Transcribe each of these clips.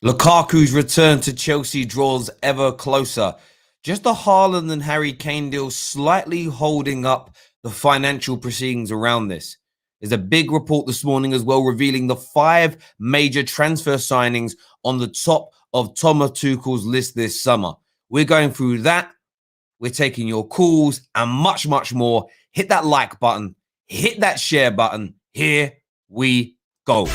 Lukaku's return to Chelsea draws ever closer. Just the Haaland and Harry Kane deal slightly holding up the financial proceedings around this. There's a big report this morning as well revealing the 5 major transfer signings on the top of Thomas Tuchel's list this summer. We're going through that. We're taking your calls and much, much more. Hit that like button. Hit that share button. Here we go.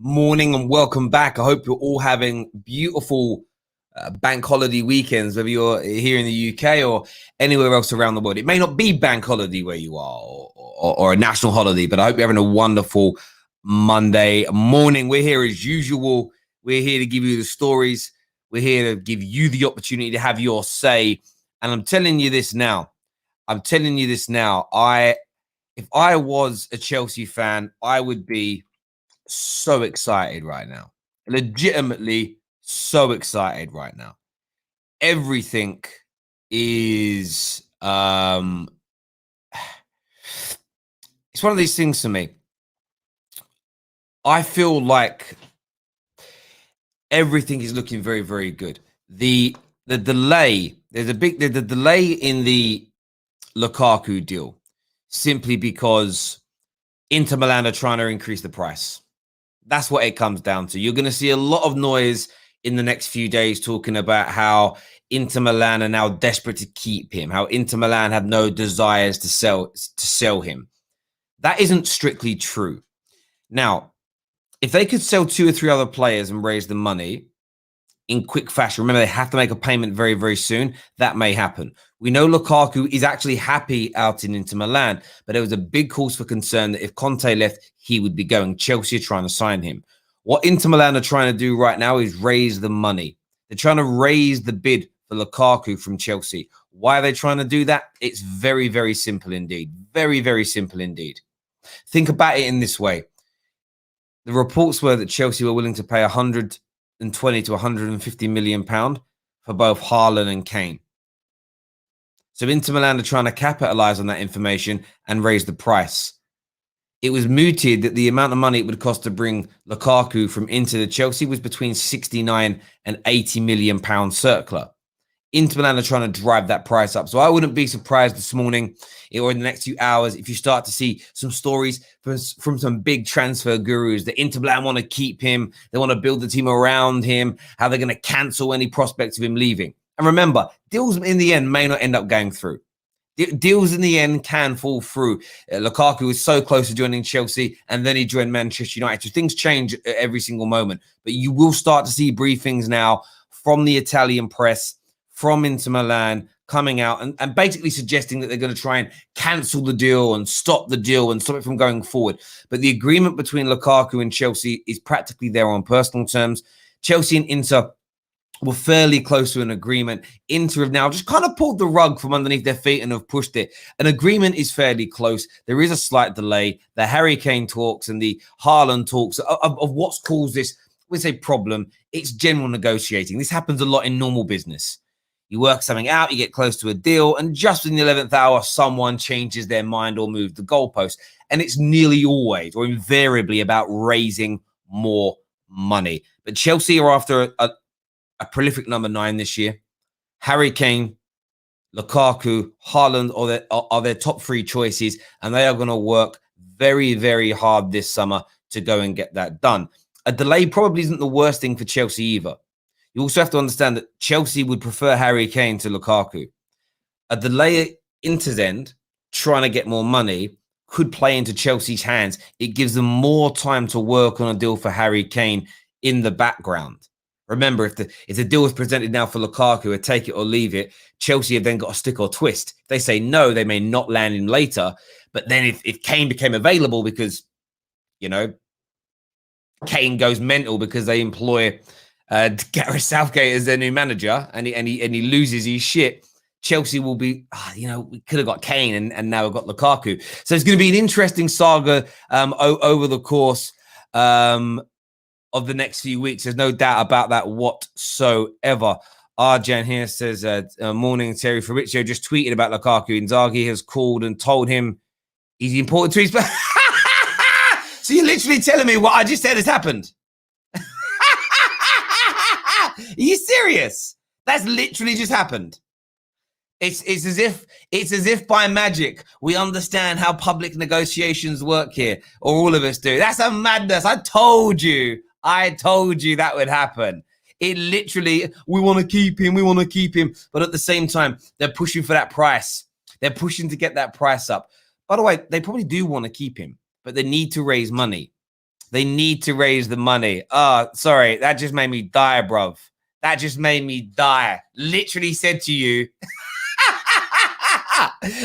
Morning and welcome back. I hope you're all having beautiful bank holiday weekends, whether you're here in the UK or anywhere else around the world. It may not be bank holiday where you are or a national holiday, but I hope you're having a wonderful Monday morning. We're here as usual. We're here to give you the stories. We're here to give you the opportunity to have your say. And I'm telling you this now. If I was a Chelsea fan, I would be so excited right now. Legitimately so excited right now. Everything is it's one of these things for me. I feel like everything is looking very, very good. The delay, the delay in the Lukaku deal simply because Inter Milan are trying to increase the price. That's what it comes down to. You're going to see a lot of noise in the next few days talking about how Inter Milan are now desperate to keep him, how Inter Milan have no desires to sell him. That isn't strictly true. Now, if they could sell 2 or 3 other players and raise the money in quick fashion, remember they have to make a payment very, very soon. That may happen. We know Lukaku is actually happy out in Inter Milan, but there was a big cause for concern that if Conte left, he would be going. Chelsea are trying to sign him. What Inter Milan are trying to do right now is raise the money. They're trying to raise the bid for Lukaku from Chelsea. Why are they trying to do that? It's very, very simple indeed. Very, very simple indeed. Think about it in this way. The reports were that Chelsea were willing to pay 120 to 150 million pound for both Haaland and Kane. So Inter Milan are trying to capitalize on that information and raise the price. It was mooted that the amount of money it would cost to bring Lukaku from Inter to Chelsea was between 69 and 80 million pound circular. Inter Milan are trying to drive that price up. So I wouldn't be surprised this morning or in the next few hours if you start to see some stories from some big transfer gurus that Inter Milan want to keep him. They want to build the team around him, how they're going to cancel any prospects of him leaving. And remember, deals in the end may not end up going through. Deals in the end can fall through. Lukaku was so close to joining Chelsea and then he joined Manchester United. So things change every single moment. But you will start to see briefings now from the Italian press, from Inter Milan coming out and basically suggesting that they're going to try and cancel the deal and stop the deal and stop it from going forward. But the agreement between Lukaku and Chelsea is practically there on personal terms. Chelsea and Inter were fairly close to an agreement. Inter have now just kind of pulled the rug from underneath their feet and have pushed it. An agreement is fairly close. There is a slight delay. The Harry Kane talks and the Haaland talks of what's caused this, we say problem. It's general negotiating. This happens a lot in normal business. You work something out, you get close to a deal, and just in the 11th hour, someone changes their mind or moves the goalpost. And it's nearly always or invariably about raising more money. But Chelsea are after a prolific number 9 this year. Harry Kane, Lukaku, Haaland are their top 3 choices, and they are going to work very, very hard this summer to go and get that done. A delay probably isn't the worst thing for Chelsea either. You also have to understand that Chelsea would prefer Harry Kane to Lukaku. A delay at Inter's end, trying to get more money, could play into Chelsea's hands. It gives them more time to work on a deal for Harry Kane in the background. Remember, if the deal is presented now for Lukaku, a take it or leave it, Chelsea have then got a stick or twist. If they say no, they may not land him later. But then if Kane became available because, Kane goes mental because they employ Gareth Southgate as their new manager and he loses his shit, Chelsea will be, we could have got Kane and now we've got Lukaku. So it's going to be an interesting saga over the course of the next few weeks. There's no doubt about that whatsoever. Arjan here says, morning, Terry. Fabrizio just tweeted about Lukaku. Inzaghi has called and told him he's important to his... So you're literally telling me what I just said has happened? Are you serious? That's literally just happened. It's as if by magic we understand how public negotiations work here, or all of us do. That's a madness. I told you that would happen. It literally, we want to keep him. But at the same time, they're pushing for that price. They're pushing to get that price up. By the way, they probably do want to keep him, but they need to raise money. They need to raise the money. Sorry, that just made me die, bruv. That just made me die. Literally said to you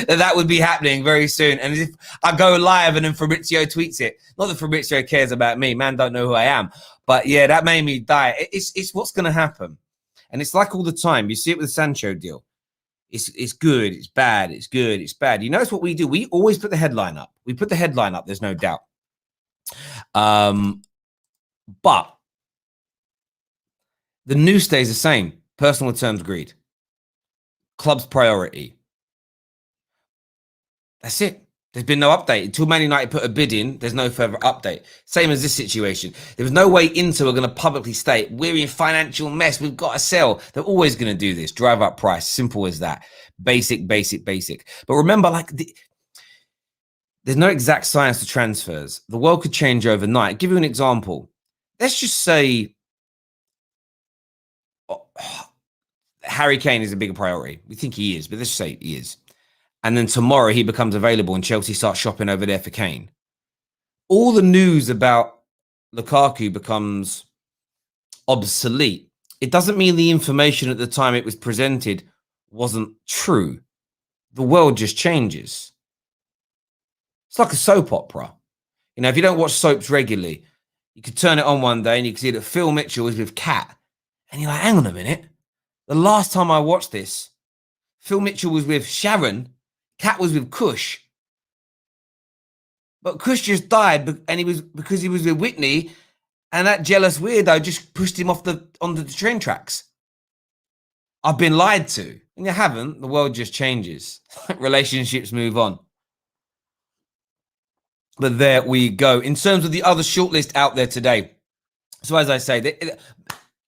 that would be happening very soon. And if I go live and then Fabrizio tweets it, not that Fabrizio cares about me, man, don't know who I am. But yeah, that made me die. It's what's going to happen. And it's like all the time. You see it with the Sancho deal. It's good, it's bad, it's good, it's bad. You notice what we do? We always put the headline up. We put the headline up, there's no doubt. But the news stays the same. Personal terms agreed. Club's priority. That's it. There's been no update. Until Man United put a bid in, there's no further update. Same as this situation. There was no way Inter were going to publicly state, we're in financial mess, we've got to sell. They're always going to do this. Drive up price. Simple as that. Basic. But remember, there's no exact science to transfers. The world could change overnight. I'll give you an example. Let's just say Harry Kane is a bigger priority. We think he is, but let's just say he is. And then tomorrow he becomes available and Chelsea starts shopping over there for Kane. All the news about Lukaku becomes obsolete. It doesn't mean the information at the time it was presented wasn't true. The world just changes. It's like a soap opera. If you don't watch soaps regularly, you could turn it on one day and you can see that Phil Mitchell is with Kat. And you're like, hang on a minute. The last time I watched this, Phil Mitchell was with Sharon. Kat was with Kush. But Kush just died because he was with Whitney, and that jealous weirdo just pushed him onto the train tracks. I've been lied to. And you haven't. The world just changes. Relationships move on. But there we go. In terms of the other shortlist out there today. So as I say,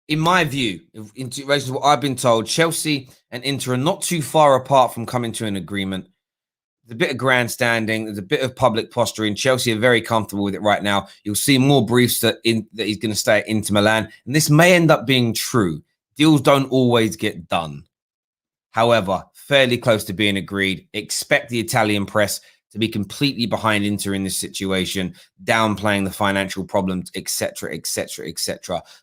in my view, in relation to what I've been told, Chelsea and Inter are not too far apart from coming to an agreement. There's a bit of grandstanding. There's a bit of public posturing. Chelsea are very comfortable with it right now. You'll see more briefs that he's going to stay at Inter Milan. And this may end up being true. Deals don't always get done. However, fairly close to being agreed. Expect the Italian press to be completely behind Inter in this situation, downplaying the financial problems, etc.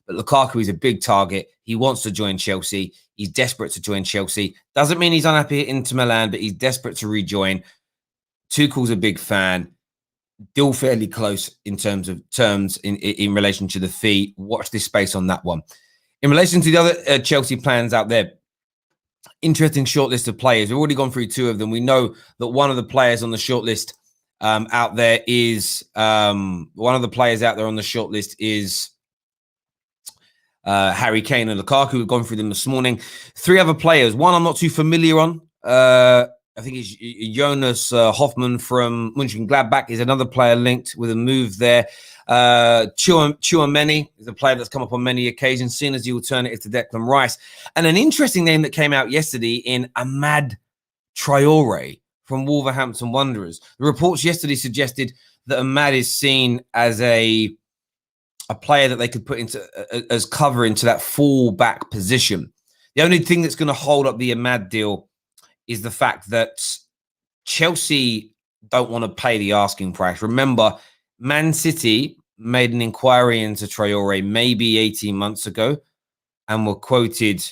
But Lukaku is a big target. He wants to join Chelsea. He's desperate to join Chelsea. Doesn't mean he's unhappy at Inter Milan, but he's desperate to rejoin. Tuchel's a big fan. Deal fairly close in terms of terms in relation to the fee. Watch this space on that one. In relation to the other Chelsea plans out there, interesting shortlist of players. We've already gone through two of them. We know that one of the players on the shortlist out there is Harry Kane and Lukaku. We've gone through them this morning. Three other players. One I'm not too familiar on. I think it's Jonas Hoffman from Mönchengladbach is another player linked with a move there. Tchouaméni is a player that's come up on many occasions, seen as the alternative to Declan Rice. And an interesting name that came out yesterday in Amad Traore from Wolverhampton Wanderers. The reports yesterday suggested that Amad is seen as a player that they could put into as cover into that full-back position. The only thing that's going to hold up the Amad deal is the fact that Chelsea don't want to pay the asking price. Remember, Man City made an inquiry into Traore maybe 18 months ago and were quoted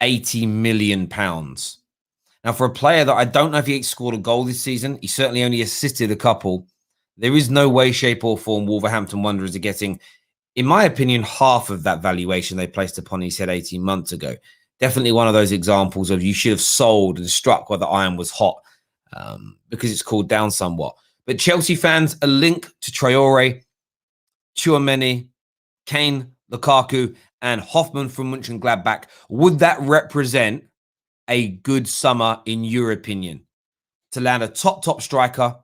£80 million. Now, for a player that I don't know if he scored a goal this season, he certainly only assisted a couple. There is no way, shape or form Wolverhampton Wanderers are getting, in my opinion, half of that valuation they placed upon his head 18 months ago. Definitely one of those examples of you should have sold and struck while the iron was hot, because it's cooled down somewhat. But Chelsea fans, a link to Traore, Tchouaméni, Kane, Lukaku, and Hoffman from Mönchengladbach. Would that represent a good summer in your opinion? To land a top striker,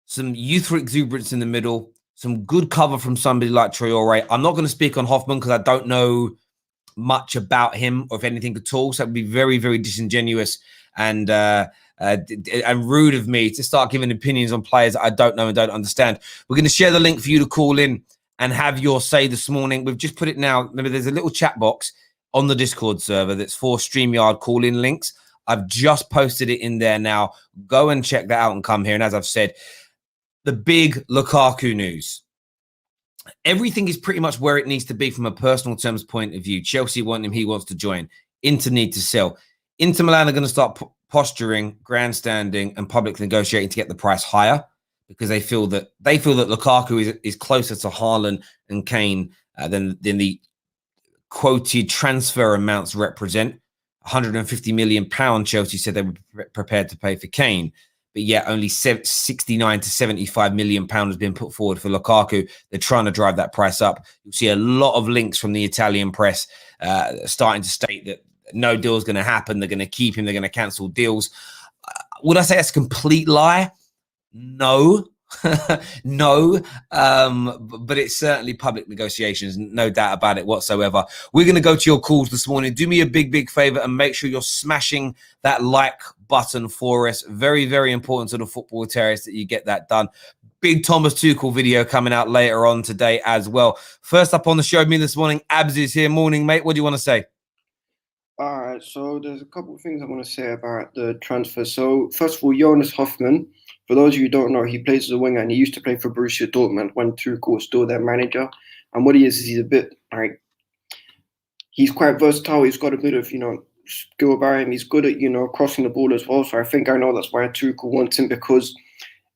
some youthful exuberance in the middle, some good cover from somebody like Traore. I'm not going to speak on Hoffman because I don't know much about him or if anything at all. So it would be very, very disingenuous and rude of me to start giving opinions on players that I don't know and don't understand. We're going to share the link for you to call in and have your say this morning. We've just put it now. Remember, there's a little chat box on the Discord server that's for StreamYard call-in links. I've just posted it in there now. Go and check that out and come here. And as I've said, the big Lukaku news. Everything is pretty much where it needs to be from a personal terms point of view. Chelsea want him. He wants to join. Inter need to sell. Inter Milan are going to start posturing, grandstanding, and publicly negotiating to get the price higher because they feel that Lukaku is closer to Haaland and Kane than the quoted transfer amounts represent. £150 million Chelsea said they were prepared to pay for Kane. But yet only 69 to 75 million pounds has been put forward for Lukaku. They're trying to drive that price up. You'll see a lot of links from the Italian press starting to state that no deal is going to happen. They're going to keep him. They're going to cancel deals. Would I say that's a complete lie? No. No, but it's certainly public negotiations, no doubt about it whatsoever. We're going to go to your calls this morning. Do me a big favor and make sure you're smashing that like button for us. Very, very important to the Football Terrace that you get that done. Big Thomas Tuchel video coming out later on today as well. First up on the show with me this morning, Abs is here. Morning, mate. What do you want to say? All right, so there's a couple of things I want to say about the transfer. So first of all, Jonas Hoffman. For those of you who don't know, he plays as a winger and he used to play for Borussia Dortmund when Tuchel was still their manager. And what he is he's a bit like, he's quite versatile. He's got a bit of, skill about him. He's good at, crossing the ball as well. So I know that's why Tuchel wants him, because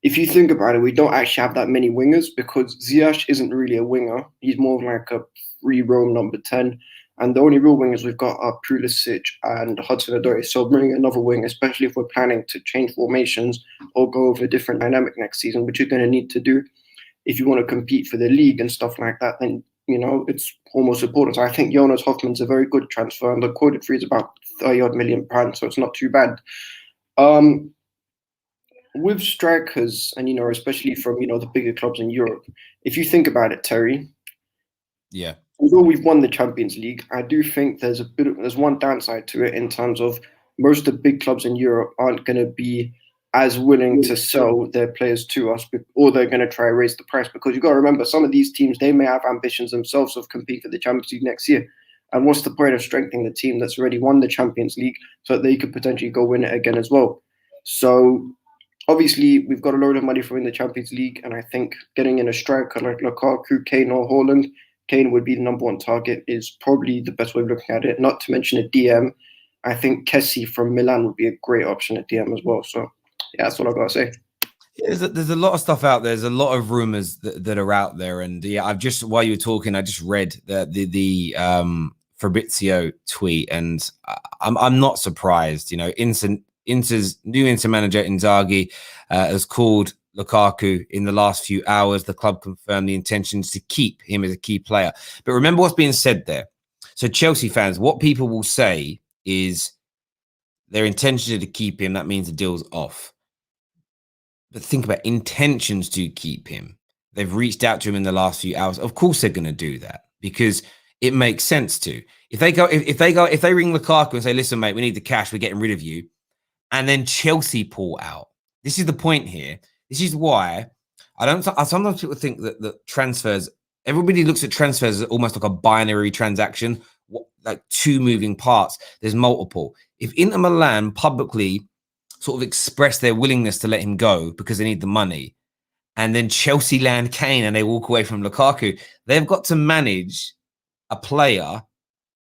if you think about it, we don't actually have that many wingers because Ziyech isn't really a winger. He's more of like a free roam number 10. And the only real wingers we've got are Pulisic and Hudson-Odoi. So bringing another wing, especially if we're planning to change formations or go over a different dynamic next season, which you're going to need to do if you want to compete for the league and stuff like that, then, it's almost important. So I think Jonas Hoffman's a very good transfer, and the quoted fee is about £30 million, so it's not too bad. With strikers, and, especially from, the bigger clubs in Europe, if you think about it, Terry. Yeah. Although we've won the Champions League, I do think there's one downside to it in terms of most of the big clubs in Europe aren't going to be as willing to sell their players to us, or they're going to try to raise the price, because you've got to remember, some of these teams, they may have ambitions themselves of competing for the Champions League next year. And what's the point of strengthening the team that's already won the Champions League so that they could potentially go win it again as well? So obviously, we've got a load of money for in the Champions League, and I think getting in a striker like Lukaku, Kane or Haaland, Kane would be the number one target, is probably the best way of looking at it. Not to mention a DM. I think Kessie from Milan would be a great option at DM as well. So, yeah, that's what I've got to say. There's a lot of stuff out there. There's a lot of rumors that are out there. And yeah, while you were talking, I just read the Fabrizio tweet, and I'm not surprised. Inter's new Inter manager Inzaghi has called Lukaku in the last few hours. The club confirmed the intentions to keep him as a key player. But remember what's being said there. So Chelsea fans, what people will say is their intention to keep him. That means the deal's off. But think about intentions to keep him. They've reached out to him in the last few hours. Of course they're going to do that because it makes sense to. If they ring Lukaku and say, listen, mate, we need the cash, we're getting rid of you. And then Chelsea pull out. This is the point here. This is why sometimes people think that transfers, everybody looks at transfers as almost like a binary transaction, like two moving parts. There's multiple. If Inter Milan publicly sort of express their willingness to let him go because they need the money, and then Chelsea land Kane and they walk away from Lukaku, they've got to manage a player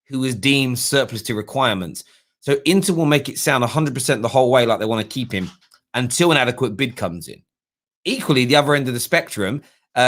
who is deemed surplus to requirements. So Inter will make it sound 100% the whole way like they want to keep him until an adequate bid comes in. Equally, the other end of the spectrum,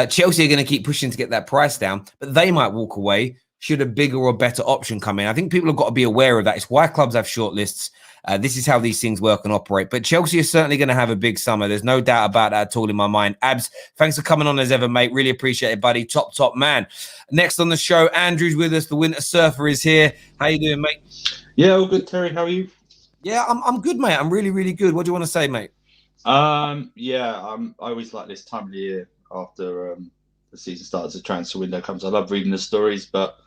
Chelsea are going to keep pushing to get that price down, but they might walk away should a bigger or better option come in? I think people have got to be aware of that. It's why clubs have shortlists. This is how these things work and operate. But Chelsea is certainly going to have a big summer. There's no doubt about that at all in my mind. Abs, thanks for coming on as ever, mate. Really appreciate it, buddy. Top man. Next on the show, Andrew's with us. The Winter Surfer is here. How you doing, mate? Yeah, all good, Terry. How are you? Yeah, I'm good, mate. I'm really, really good. What do you want to say, mate? I always like this time of the year after the season starts, the transfer window comes. I love reading the stories, but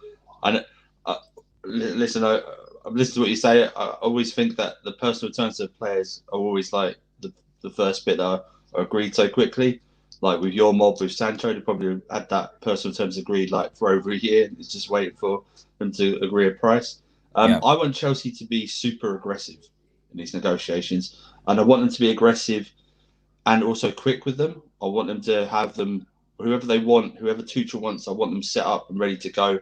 listen, I've listened to what you say. I always think that the personal terms of players are always like the first bit that are agreed so quickly. Like with your mob, with Sancho, they probably had that personal terms agreed like for over a year. It's just waiting for them to agree a price. I want Chelsea to be super aggressive in these negotiations, and I want them to be aggressive and also quick with them. I want them to have them, whoever they want, whoever Tuchel wants, I want them set up and ready to go on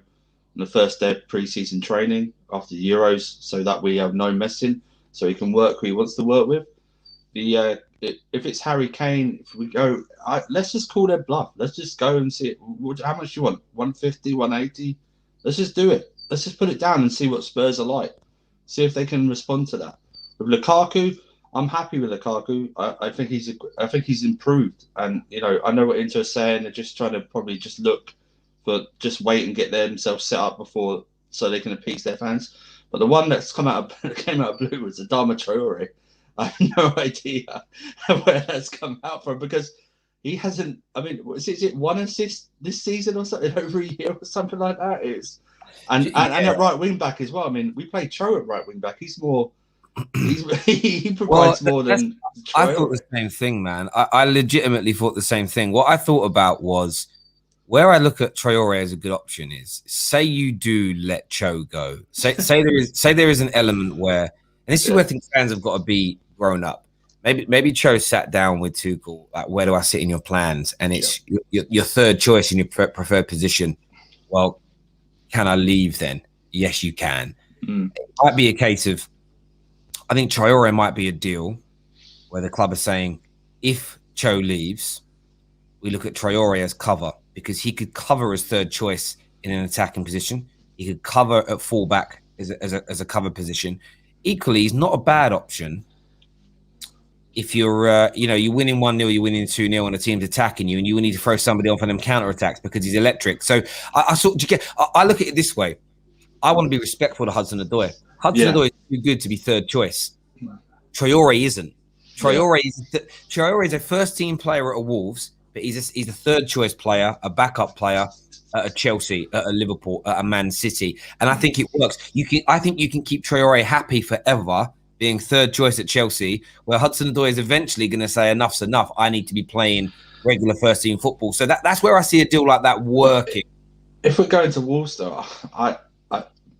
the first day of pre-season training after the Euros, so that we have no messing, so he can work who he wants to work with. If it's Harry Kane, if we go, let's just call their bluff. Let's just go and see it. How much do you want? 150, 180? Let's just do it. Let's just put it down and see what Spurs are like. See if they can respond to that. With Lukaku, I'm happy with Lukaku. I think he's improved, and I know what Inter are saying. They're just trying to probably just wait and get themselves set up before so they can appease their fans. But the one that came out of blue was Adama Traore. I have no idea where that's come out from, because he hasn't. I mean, is it one assist this season or something over a year or something like that? And at right wing back as well. I mean, we play Cho at right wing back. He provides more than Traore. I thought the same thing, man. I legitimately thought the same thing. What I thought about was, where I look at Traore as a good option is, say you do let Cho go. Say there is an element where, and this is where things fans have got to be grown up. Maybe Cho sat down with Tuchel, like, where do I sit in your plans? And it's your third choice in your preferred position. Well, can I leave then? Yes, you can. It might be a case of, I think Traore might be a deal where the club is saying, if Cho leaves, we look at Traore as cover, because he could cover as third choice in an attacking position. He could cover at fullback as a cover position. Equally, he's not a bad option if you're, you're winning 1-0, you're winning 2-0, and a team's attacking you, and you need to throw somebody off on them counter-attacks because he's electric. So I look at it this way. I want to be respectful to Hudson-Odoi. Hudson-Odoi is too good to be third choice. Traore isn't. Traore is a first-team player at Wolves, but he's a third-choice player, a backup player at a Chelsea, at a Liverpool, at a Man City, and I think it works. I think you can keep Traore happy forever, being third choice at Chelsea, where Hudson-Odoi is eventually going to say, enough's enough. I need to be playing regular first-team football. So that's where I see a deal like that working. If we're going to Wolves, though,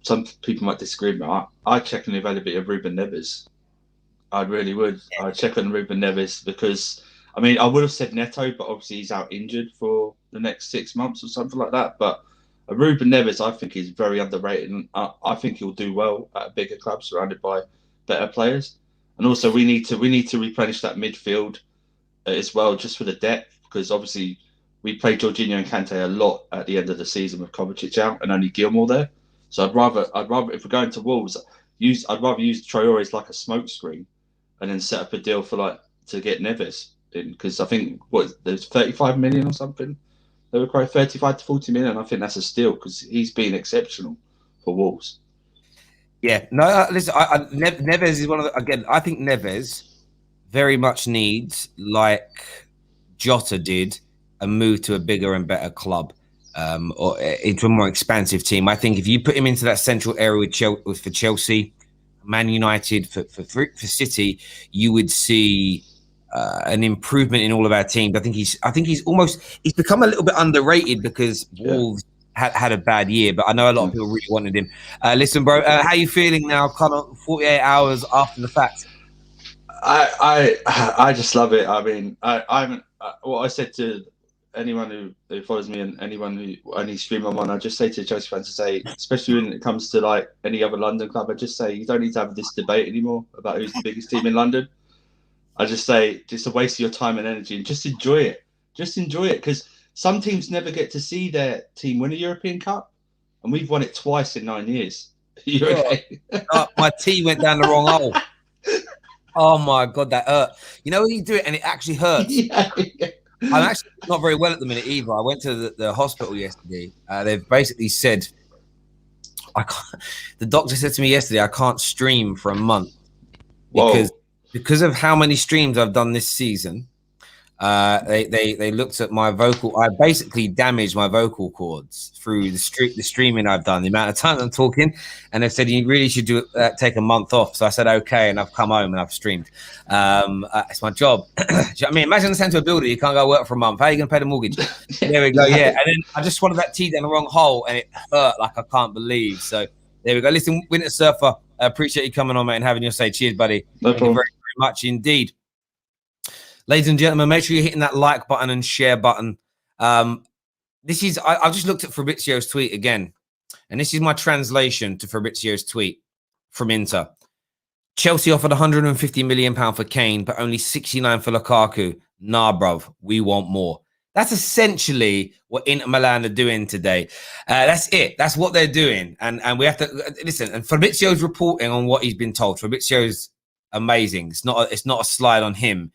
some people might disagree with me. I'd check on the availability of Ruben Neves. I really would. I'd check on Ruben Neves, because, I mean, I would have said Neto, but obviously he's out injured for the next 6 months or something like that. But Ruben Neves, I think, is very underrated, and I think he'll do well at a bigger club surrounded by better players. And also, we need to replenish that midfield as well, just for the depth, because obviously we played Jorginho and Kante a lot at the end of the season with Kovacic out and only Gilmore there. So I'd rather if we're going to Wolves, I'd rather use Traore as like a smokescreen, and then set up a deal to get Neves in, because I think there's 35 million or something. They require 35 to 40 million. I think that's a steal, because he's been exceptional for Wolves. Yeah, no, listen, Neves is one of the, again, I think Neves very much needs, like Jota did, a move to a bigger and better club, or into a more expansive team. I think if you put him into that central area for Chelsea, Man United, for City, you would see an improvement in all of our teams. I think he's become a little bit underrated, because Wolves had a bad year, but I know a lot of people really wanted him. Listen, bro, how are you feeling now, kind of 48 hours after the fact? I just love it. I mean, I'm what I said to anyone who follows me and anyone who any stream I'm on, I just say to Chelsea fans, to say, especially when it comes to like any other London club, I just say, you don't need to have this debate anymore about who's the biggest team in London. I just say, just a waste of your time and energy, and just enjoy it. Just enjoy it, because some teams never get to see their team win a European Cup, and we've won it twice in 9 years. You Oh, okay? my tea went down the wrong hole. Oh my God, that hurt. You know when you do it and it actually hurts? Yeah. I'm actually not very well at the minute either. I went to the hospital yesterday. They've basically said, the doctor said to me yesterday, I can't stream for a month because of how many streams I've done this season. They looked at my vocal. I basically damaged my vocal cords through the streaming I've done, the amount of time I'm talking, and they said you really should take a month off. So I said okay, and I've come home and I've streamed. It's my job. Do you know what I mean? Imagine sent to a builder, you can't go work for a month. How are you going to pay the mortgage? There we go. Yeah, and then I just swallowed that tea down the wrong hole, and it hurt like I can't believe. So there we go. Listen, Winter Surfer, I appreciate you coming on, mate, and having your say. Cheers, buddy. No problem. Thank you very, very much indeed. Ladies and gentlemen, make sure you're hitting that like button and share button. This is, I've just looked at Fabrizio's tweet again, and this is my translation to Fabrizio's tweet from Inter. Chelsea offered £150 million for Kane, but only 69 for Lukaku. Nah, bruv, we want more. That's essentially what Inter Milan are doing today. That's it. That's what they're doing. And we have to listen. And Fabrizio's reporting on what he's been told. Fabrizio's amazing. It's not a slide on him,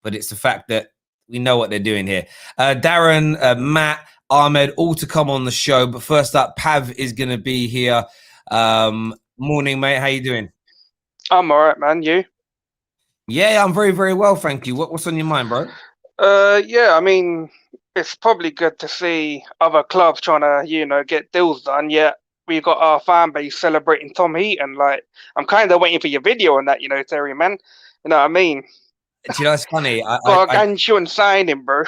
but it's the fact that we know what they're doing here. Darren, Matt, Ahmed, all to come on the show. But first up, Pav is going to be here. Morning, mate. How you doing? I'm all right, man. You? Yeah, I'm very, very well, thank you. What's on your mind, bro? Yeah, I mean, it's probably good to see other clubs trying to, get deals done, yet we've got our fan base celebrating Tom Heaton. Like, I'm kind of waiting for your video on that, Terry, man. You know what I mean? Do you know, it's funny. Gargantuan signing, bro.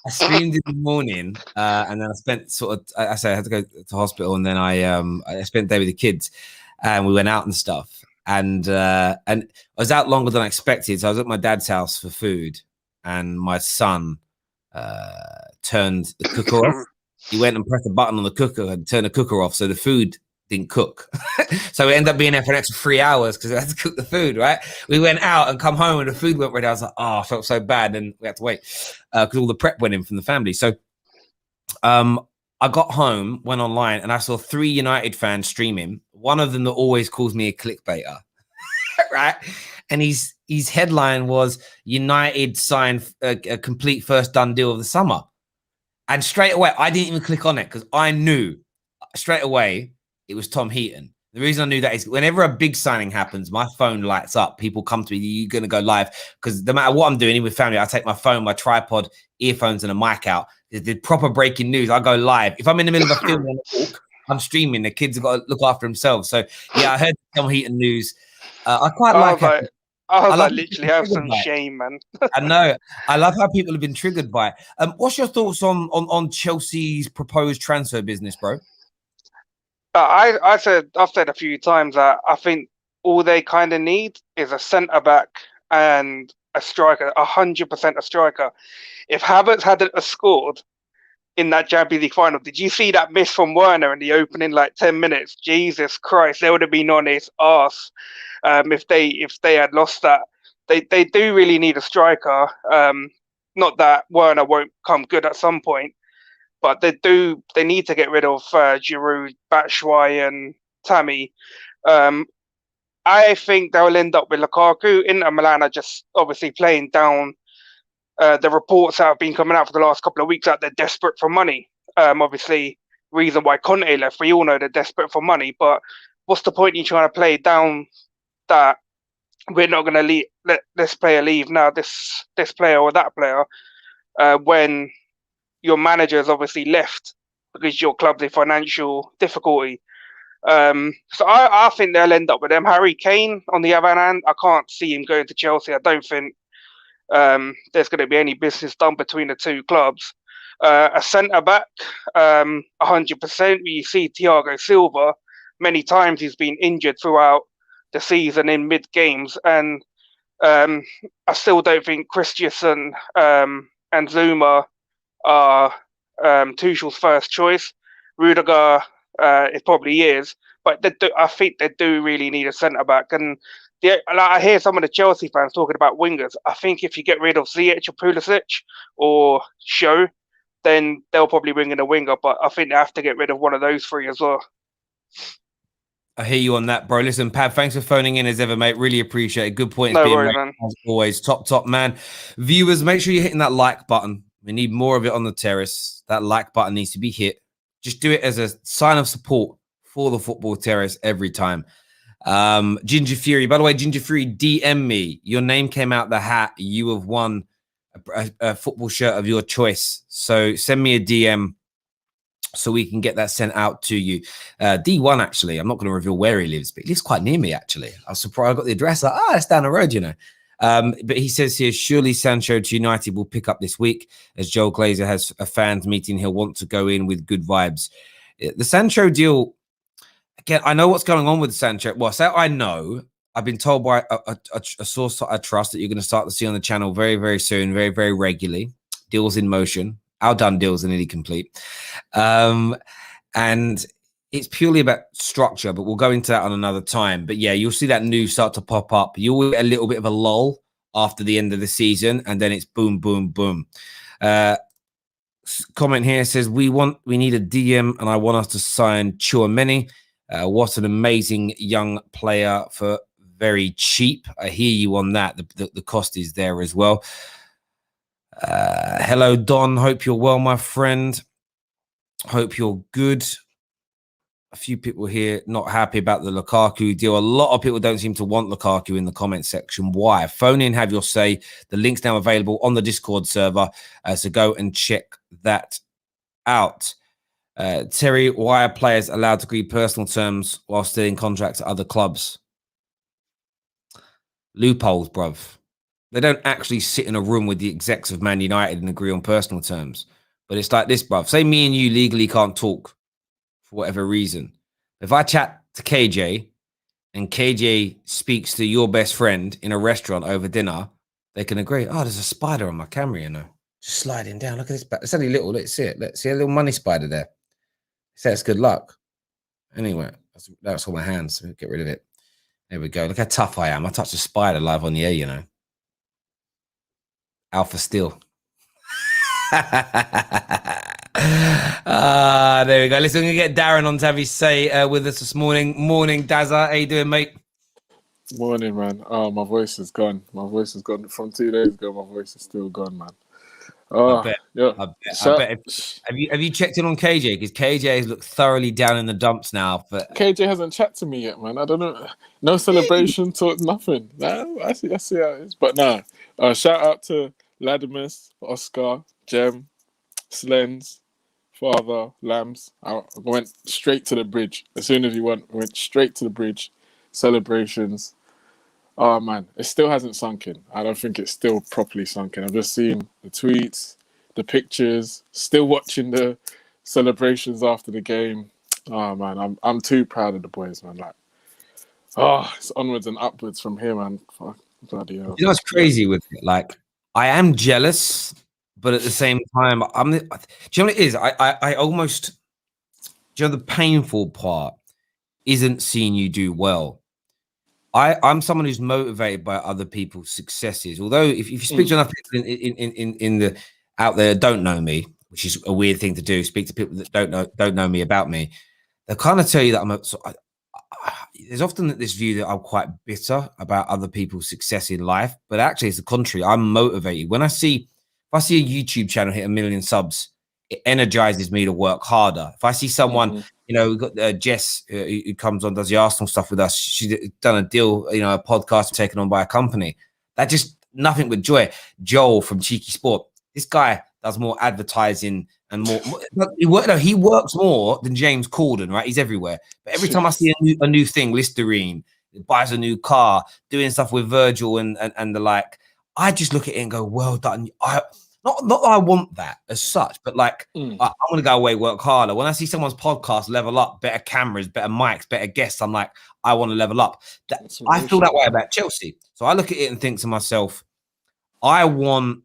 I streamed in the morning, and then I spent I had to go to hospital, and then I spent the day with the kids, and we went out and stuff. And I was out longer than I expected. So I was at my dad's house for food, and my son turned the cooker off. He went and pressed a button on the cooker and turned the cooker off, so the food didn't cook. So we ended up being there for an extra 3 hours because we had to cook the food, right? We went out and come home and the food weren't ready. I was like, I felt so bad. And we had to wait because all the prep went in from the family. So I got home, went online, and I saw 3 United fans streaming. One of them that always calls me a clickbaiter, right? And his headline was United signed a complete first done deal of the summer. And straight away, I didn't even click on it because I knew straight away it was Tom Heaton. The reason I knew that is whenever a big signing happens, my phone lights up. People come to me, you're going to go live. Because no matter what I'm doing with family, I take my phone, my tripod, earphones, and a mic out. The proper breaking news, I go live. If I'm in the middle of a film on a walk, I'm streaming. The kids have got to look after themselves. So, yeah, I heard Tom Heaton news. I quite like it. I literally have some shame, man. I know. I love how people have been triggered by it. What's your thoughts on Chelsea's proposed transfer business, bro? I've said a few times that I think all they kind of need is a centre back and a striker, 100% a striker. If Havertz hadn't scored in that Champions League final, did you see that miss from Werner in the opening 10 minutes? Jesus Christ, they would have been on his arse if they had lost that. They do really need a striker. Not that Werner won't come good at some point, but they need to get rid of Giroud, Batshuayi, and Tammy. I think they'll end up with Lukaku. Inter Milan are just obviously playing down the reports that have been coming out for the last couple of weeks that they're desperate for money. Obviously, reason why Conte left, we all know they're desperate for money. But what's the point in trying to play down that we're not going to let this player leave now, this player or that player, when your manager has obviously left because your club's in financial difficulty. So I think they'll end up with them. Harry Kane, on the other hand, I can't see him going to Chelsea. I don't think there's going to be any business done between the two clubs. A centre-back, 100%. You see Thiago Silva, many times he's been injured throughout the season in mid-games. And I still don't think Christensen and Zuma are Tuchel's first choice. Rudiger, it probably is. But I think they do really need a centre-back. And I hear some of the Chelsea fans talking about wingers. I think if you get rid of Ziyech or Pulisic or Shaw, then they'll probably bring in a winger. But I think they have to get rid of one of those 3 as well. I hear you on that, bro. Listen, Pab, thanks for phoning in as ever, mate. Really appreciate it. Good points No being worries, made, man. as always. Top, man. Viewers, make sure you're hitting that like button. We need more of it on the terrace. That like button needs to be hit. Just do it as a sign of support for the Football Terrace every time. Ginger Fury, by the way, Ginger Fury, DM me. Your name came out the hat. You have won a football shirt of your choice. So send me a DM so we can get that sent out to you. D1, actually, I'm not going to reveal where he lives, but he lives quite near me, actually. I was surprised I got the address. Like, it's down the road, you know. But he says here, surely Sancho to United will pick up this week. As Joel Glazer has a fans meeting, he'll want to go in with good vibes. The Sancho deal, again, I know what's going on with Sancho. Well, so I know. I've been told by a source I trust that you're going to start to see on the channel very, very soon, very, very regularly. Deals in motion. Our done deals are nearly complete. And it's purely about structure, but we'll go into that on another time. But yeah, you'll see that news start to pop up. You'll get a little bit of a lull after the end of the season, and then it's boom, boom, boom. Comment here says, we need a DM, and I want us to sign Chouameni. What an amazing young player for very cheap. I hear you on that. The cost is there as well. Hello, Don. Hope you're well, my friend. Hope you're good. A few people here not happy about the Lukaku deal. A lot of people don't seem to want Lukaku in the comment section. Why? Phone in, have your say. The link's now available on the Discord server, so go and check that out. Terry, why are players allowed to agree personal terms while still in contracts at other clubs? Loopholes, bruv. They don't actually sit in a room with the execs of Man United and agree on personal terms. But it's like this, bruv. Say me and you legally can't talk for whatever reason. If I chat to KJ and KJ speaks to your best friend in a restaurant over dinner, they can agree. Oh, there's a spider on my camera, you know. Just sliding down. Look at this. It's only little. Let's see it. Let's see a little money spider there. Say it's good luck. Anyway, that's all my hands. So get rid of it. There we go. Look how tough I am. I touched a spider live on the air, you know. Alpha Steel. There we go. Listen, we're going to get Darren on to have his say with us this morning. Morning, Dazza. How you doing, mate? Morning, man. Oh, my voice is gone. My voice is gone. From 2 days ago, my voice is still gone, man. Oh, I bet. yeah. I bet. Have you checked in on KJ? Because KJ has looked thoroughly down in the dumps now. But KJ hasn't chatted to me yet, man. I don't know. No celebration, talk, nothing. Nah, I see how it is. But nah, shout out to Ladimus, Oscar, Jem, Slens, Father, Lambs. I went straight to the bridge. As soon as he went straight to the bridge. Celebrations. Oh, man, it still hasn't sunk in. I don't think it's still properly sunk in. I'm just seeing the tweets, the pictures, still watching the celebrations after the game. Oh, man, I'm too proud of the boys, man. Like, it's onwards and upwards from here, man. Fuck, bloody hell. you know what's crazy with it? Like, I am jealous, but at the same time, do you know what it is? I almost, do you know the painful part isn't seeing you do well. I'm someone who's motivated by other people's successes. Although if you speak to enough people in the out there don't know me, which is a weird thing to do, speak to people that don't know me about me, they'll kind of tell you that there's often this view that I'm quite bitter about other people's success in life, but actually it's the contrary. I'm motivated. If I see a YouTube channel hit 1 million subs, it energizes me to work harder. If I see someone, you know, we've got Jess who comes on, does the Arsenal stuff with us. She's done a deal, you know, a podcast taken on by a company. That just nothing but joy. Joel from Cheeky Sport. This guy does more advertising and more. He works more than James Corden, right? He's everywhere. But every time I see a new thing, Listerine, buys a new car, doing stuff with Virgil and the like, I just look at it and go, well done. Not that I want that as such, but like I'm gonna go away, work harder. When I see someone's podcast level up, better cameras, better mics, better guests, I'm like, I want to level up. I feel that way about Chelsea. So I look at it and think to myself, I want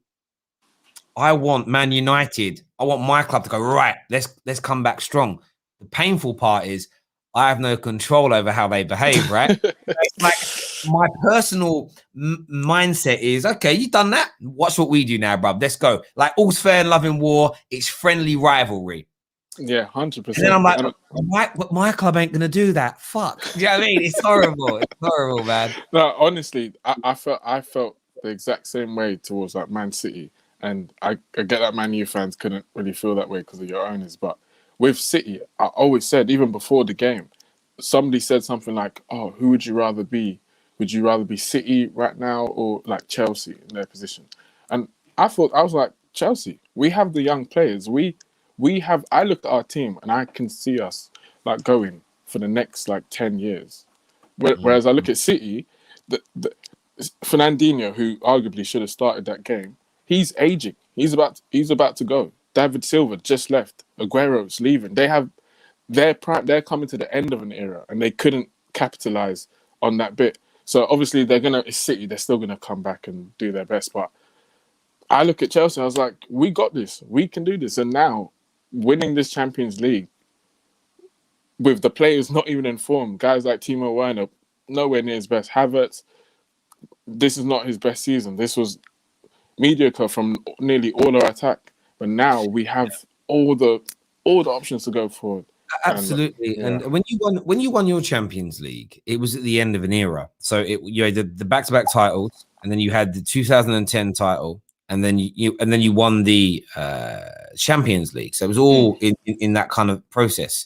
Man United. I want my club to go right. Let's come back strong. The painful part is I have no control over how they behave. Right? Like my personal mindset is, okay, you done that. Watch what we do now, bruv. Let's go. Like all's fair in love and war. It's friendly rivalry. Yeah, 100%. And then I'm like, but my club ain't gonna do that. Fuck. Do you know what I mean? It's horrible. It's horrible, man. No, honestly, I felt the exact same way towards like Man City, and I get that Man U fans couldn't really feel that way because of your owners. But with City, I always said, even before the game, somebody said something like, "Oh, who would you rather be? Would you rather be City right now or like Chelsea in their position?" And I was like, Chelsea. We have the young players. We have. I looked at our team and I can see us like going for the next like 10 years. Whereas I look at City, the Fernandinho, who arguably should have started that game, he's aging. He's about to go. David Silva just left. Aguero's leaving. They're coming to the end of an era, and they couldn't capitalize on that bit. So obviously it's City. They're still gonna come back and do their best. But I look at Chelsea. I was like, we got this. We can do this. And now, winning this Champions League with the players not even in form, guys like Timo Werner, nowhere near his best. Havertz, this is not his best season. This was mediocre from nearly all our attack. But now we have all the options to go forward. Absolutely. And when you won your Champions League, it was at the end of an era. So you had the back-to-back titles, and then you had the 2010 title, and then you won the Champions League. So it was all in that kind of process.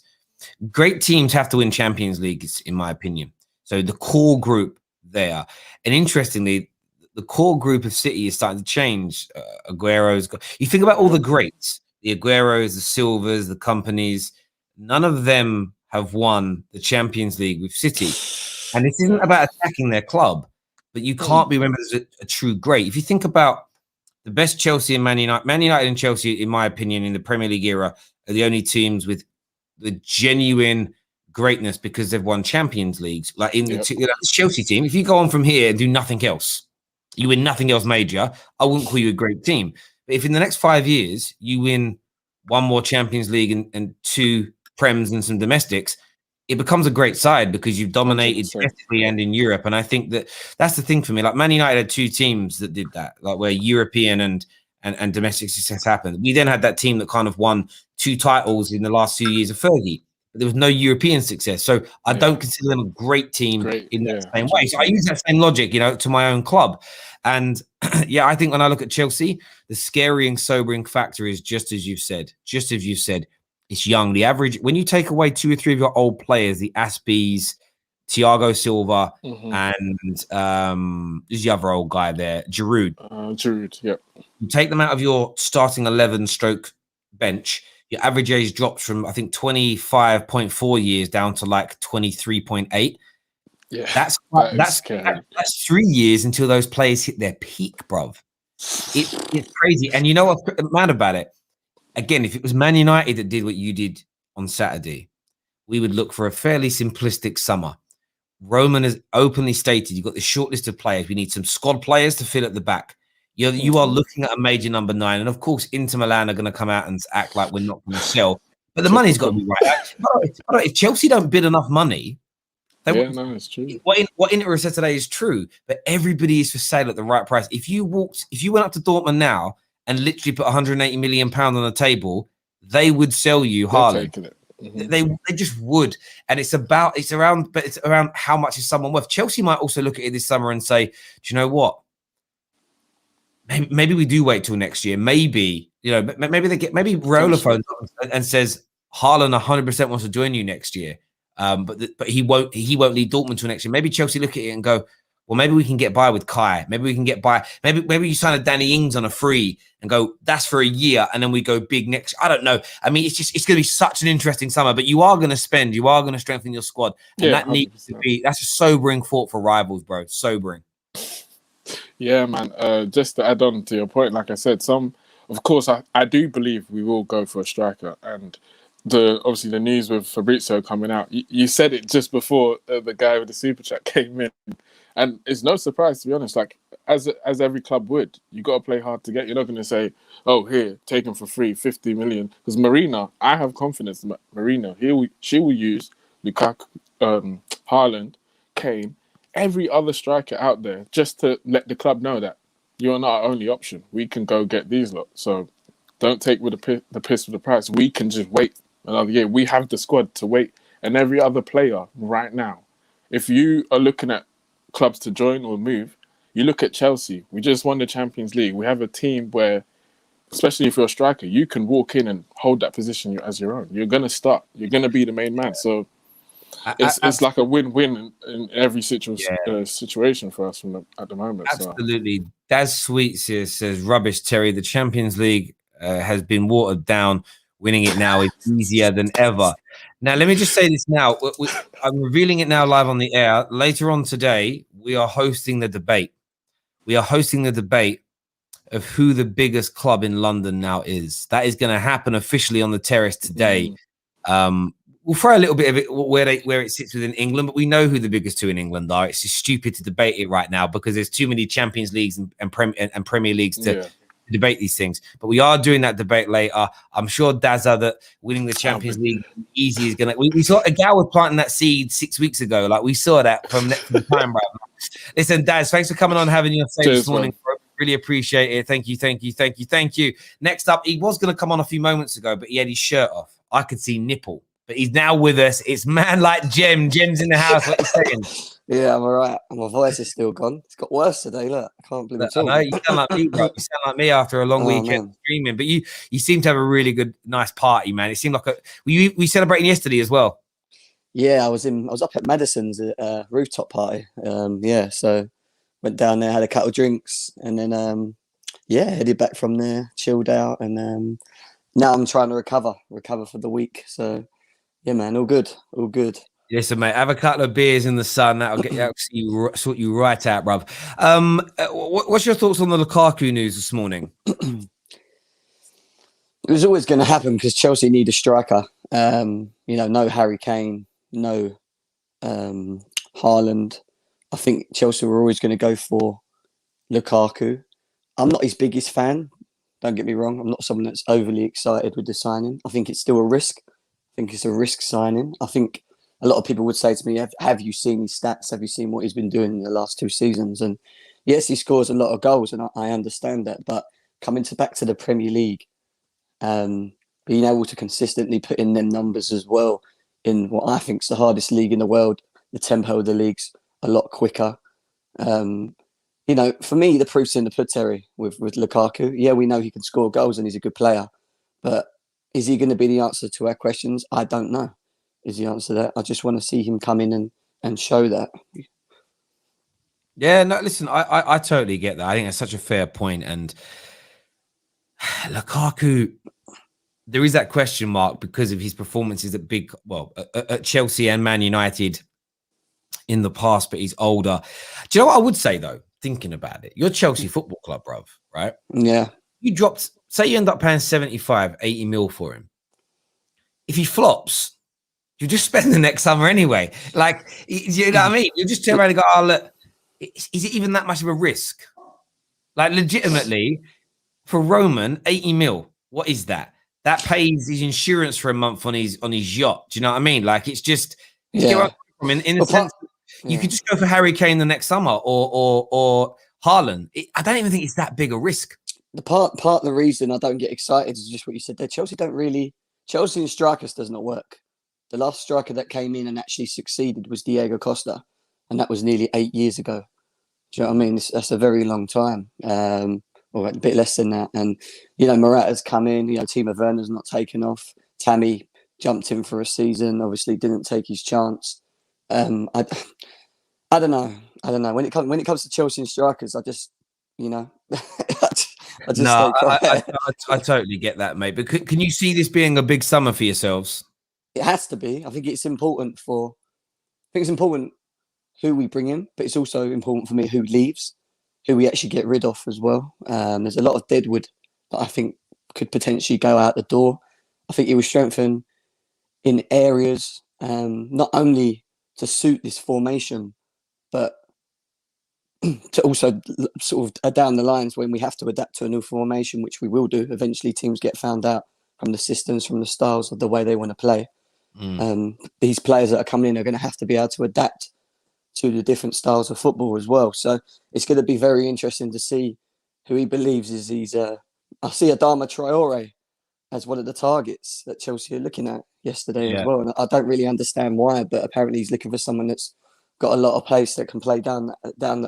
Great teams have to win Champions Leagues, in my opinion. So the core group there, and interestingly, the core group of City is starting to change. Aguero's got. You think about all the greats, the Agueros, the Silvers, the companies. None of them have won the Champions League with City, and this isn't about attacking their club, but you can't be remembered as a true great. If you think about the best Chelsea and Man United and Chelsea, in my opinion, in the Premier League era, are the only teams with the genuine greatness because they've won Champions Leagues. Like in the Chelsea team, if you go on from here and do nothing else, you win nothing else major, I wouldn't call you a great team. But if in the next 5 years you win one more Champions League and 2 Prems and some domestics, it becomes a great side because you've dominated domestically and in Europe. And I think that's the thing for me. Like Man United had 2 teams that did that, like where European and domestic success happened. We then had that team that kind of won 2 titles in the last 2 years of Fergie, but there was no European success. So I don't consider them a great team in that same way. So I use that same logic, to my own club. And I think when I look at Chelsea, the scary and sobering factor is just as you've said, it's young. The average, when you take away 2 or 3 of your old players, the Aspies, Thiago Silva, and there's the other old guy there, Giroud. Giroud, yep. You take them out of your starting 11 stroke bench, your average age drops from, I think, 25.4 years down to like 23.8. Yeah, that's 3 years until those players hit their peak, bruv. It's crazy. And you know what's mad about it? Again, if it was Man United that did what you did on Saturday, we would look for a fairly simplistic summer. Roman has openly stated you've got this short list of players. We need some squad players to fill at the back. You are looking at a major number 9. And of course, Inter Milan are going to come out and act like we're not going to sell. But the money's got to be right. If Chelsea don't bid enough money, it's true. What Inter said today is true, but everybody is for sale at the right price. If you went up to Dortmund now and literally put 180 million pounds on the table, they would sell you Haaland. They just would. And it's around how much is someone worth. Chelsea might also look at it this summer and say, do you know what? Maybe we do wait till next year. Maybe maybe Raiola phones up and says Haaland 100% wants to join you next year. But he won't lead Dortmund till next year. Maybe Chelsea look at it and go, well, maybe we can get by with Kai. Maybe we can get by. Maybe you sign a Danny Ings on a free and go, that's for a year, and then we go big next. I don't know. I mean, it's going to be such an interesting summer. But you are going to spend. You are going to strengthen your squad, and that 100%. Needs to be. That's a sobering thought for rivals, bro. Sobering. Yeah, man. Just to add on to your point, like I said, of course, I do believe we will go for a striker, and obviously the news with Fabrizio coming out. You said it just before the guy with the super chat came in. And it's no surprise, to be honest. Like as every club would, you got to play hard to get. You're not going to say, "Oh, here, take him for free, 50 million." Because Marina, I have confidence in Marina. She will use Lukaku, Haaland, Kane, every other striker out there, just to let the club know that you are not our only option. We can go get these lot. So don't take with the piss with the price. We can just wait Yeah, we have the squad to wait. And every other player right now, if you are looking at clubs to join or move, you look at Chelsea. We just won the Champions League. We have a team where, especially if you're a striker, you can walk in and hold that position as your own. You're going to start. You're going to be the main man. So it's like a win-win in every situation for us at the moment. Absolutely. So. Daz Sweet says, rubbish, Terry. The Champions League has been watered down. Winning it now is easier than ever. Now, let me just say this now. I'm revealing it now live on the air. Later on today, we are hosting the debate. We are hosting the debate of who the biggest club in London now is. That is going to happen officially on the Terrace today. We'll throw a little bit of it where it sits within England, but we know who the biggest two in England are. It's just stupid to debate it right now because there's too many Champions Leagues and Premier Leagues to debate these things. But we are doing that debate later. I'm sure Dazza that winning the Champions League easy is going to... We saw a guy was planting that seed 6 weeks ago. Like, we saw that from the time, bro. Listen, Daz, thanks for coming on, having your say this morning, bro. Really appreciate it. Thank you. Next up, he was going to come on a few moments ago, but he had his shirt off. I could see nipple. But he's now with us. It's man like Jem. Jem's in the house. What are you saying? Yeah, I'm all right. My voice is still gone. It's got worse today. Look, I can't believe it. I know, you sound like me, bro. You sound like me after a long weekend streaming. But you seem to have a really good, nice party, man. It seemed like we celebrating yesterday as well. Yeah, I was up at Madison's rooftop party. So went down there, had a couple of drinks, and then headed back from there, chilled out, and now I'm trying to recover for the week. So. Yeah, man, all good. Listen, mate, have a couple of beers in the sun. That'll sort you right out, bruv. What's your thoughts on the Lukaku news this morning? It was always going to happen because Chelsea need a striker. No Harry Kane, no Haaland. I think Chelsea were always going to go for Lukaku. I'm not his biggest fan. Don't get me wrong. I'm not someone that's overly excited with the signing. I think it's still a risk. I think it's a risk signing. I think a lot of people would say to me, have you seen his stats? Have you seen what he's been doing in the last 2 seasons? And yes, he scores a lot of goals, and I understand that. But coming back to the Premier League, being able to consistently put in them numbers as well in what I think is the hardest league in the world, the tempo of the league's a lot quicker. For me, the proof's in the pudding with Lukaku. Yeah, we know he can score goals and he's a good player, but is he going to be the answer to our questions? I don't know. Is the answer to that? I just want to see him come in and show that. Yeah, no, listen, I totally get that. I think that's such a fair point. And Lukaku, there is that question mark because of his performances at Chelsea and Man United in the past, but he's older. Do you know what I would say, though, thinking about it? You're Chelsea Football Club, bruv, right? Yeah. You dropped... Say you end up paying 75, 80 mil for him. If he flops, you just spend the next summer anyway. Like, you know what I mean? You just turn around and go, oh, look, is it even that much of a risk? Like, legitimately, for Roman, 80 mil, what is that? That pays his insurance for a month on his yacht. Do you know what I mean? Like, it's just, in the sense, you could just go for Harry Kane the next summer or Haaland. I don't even think it's that big a risk. The part of the reason I don't get excited is just what you said there. Chelsea and strikers does not work. The last striker that came in and actually succeeded was Diego Costa, and that was nearly 8 years ago. Do you know what I mean? That's a very long time, or a bit less than that. And Morata's come in. Timo Werner's not taken off. Tammy jumped in for a season. Obviously, didn't take his chance. I don't know. When it comes to Chelsea and strikers, I just I totally get that, mate. But can you see this being a big summer for yourselves? It has to be. I think it's important who we bring in, but it's also important for me who leaves, who we actually get rid of as well. There's a lot of deadwood that I think could potentially go out the door. I think it will strengthen in areas, not only to suit this formation, but to also sort of down the lines when we have to adapt to a new formation, which we will do. Eventually teams get found out from the systems, from the styles of the way they want to play. These players that are coming in are going to have to be able to adapt to the different styles of football as well. So it's going to be very interesting to see who he believes is I see Adama Traore as one of the targets that Chelsea are looking at. yesterday as Yeah. well, and I don't really understand why. But apparently, he's looking for someone that's got a lot of pace that can play down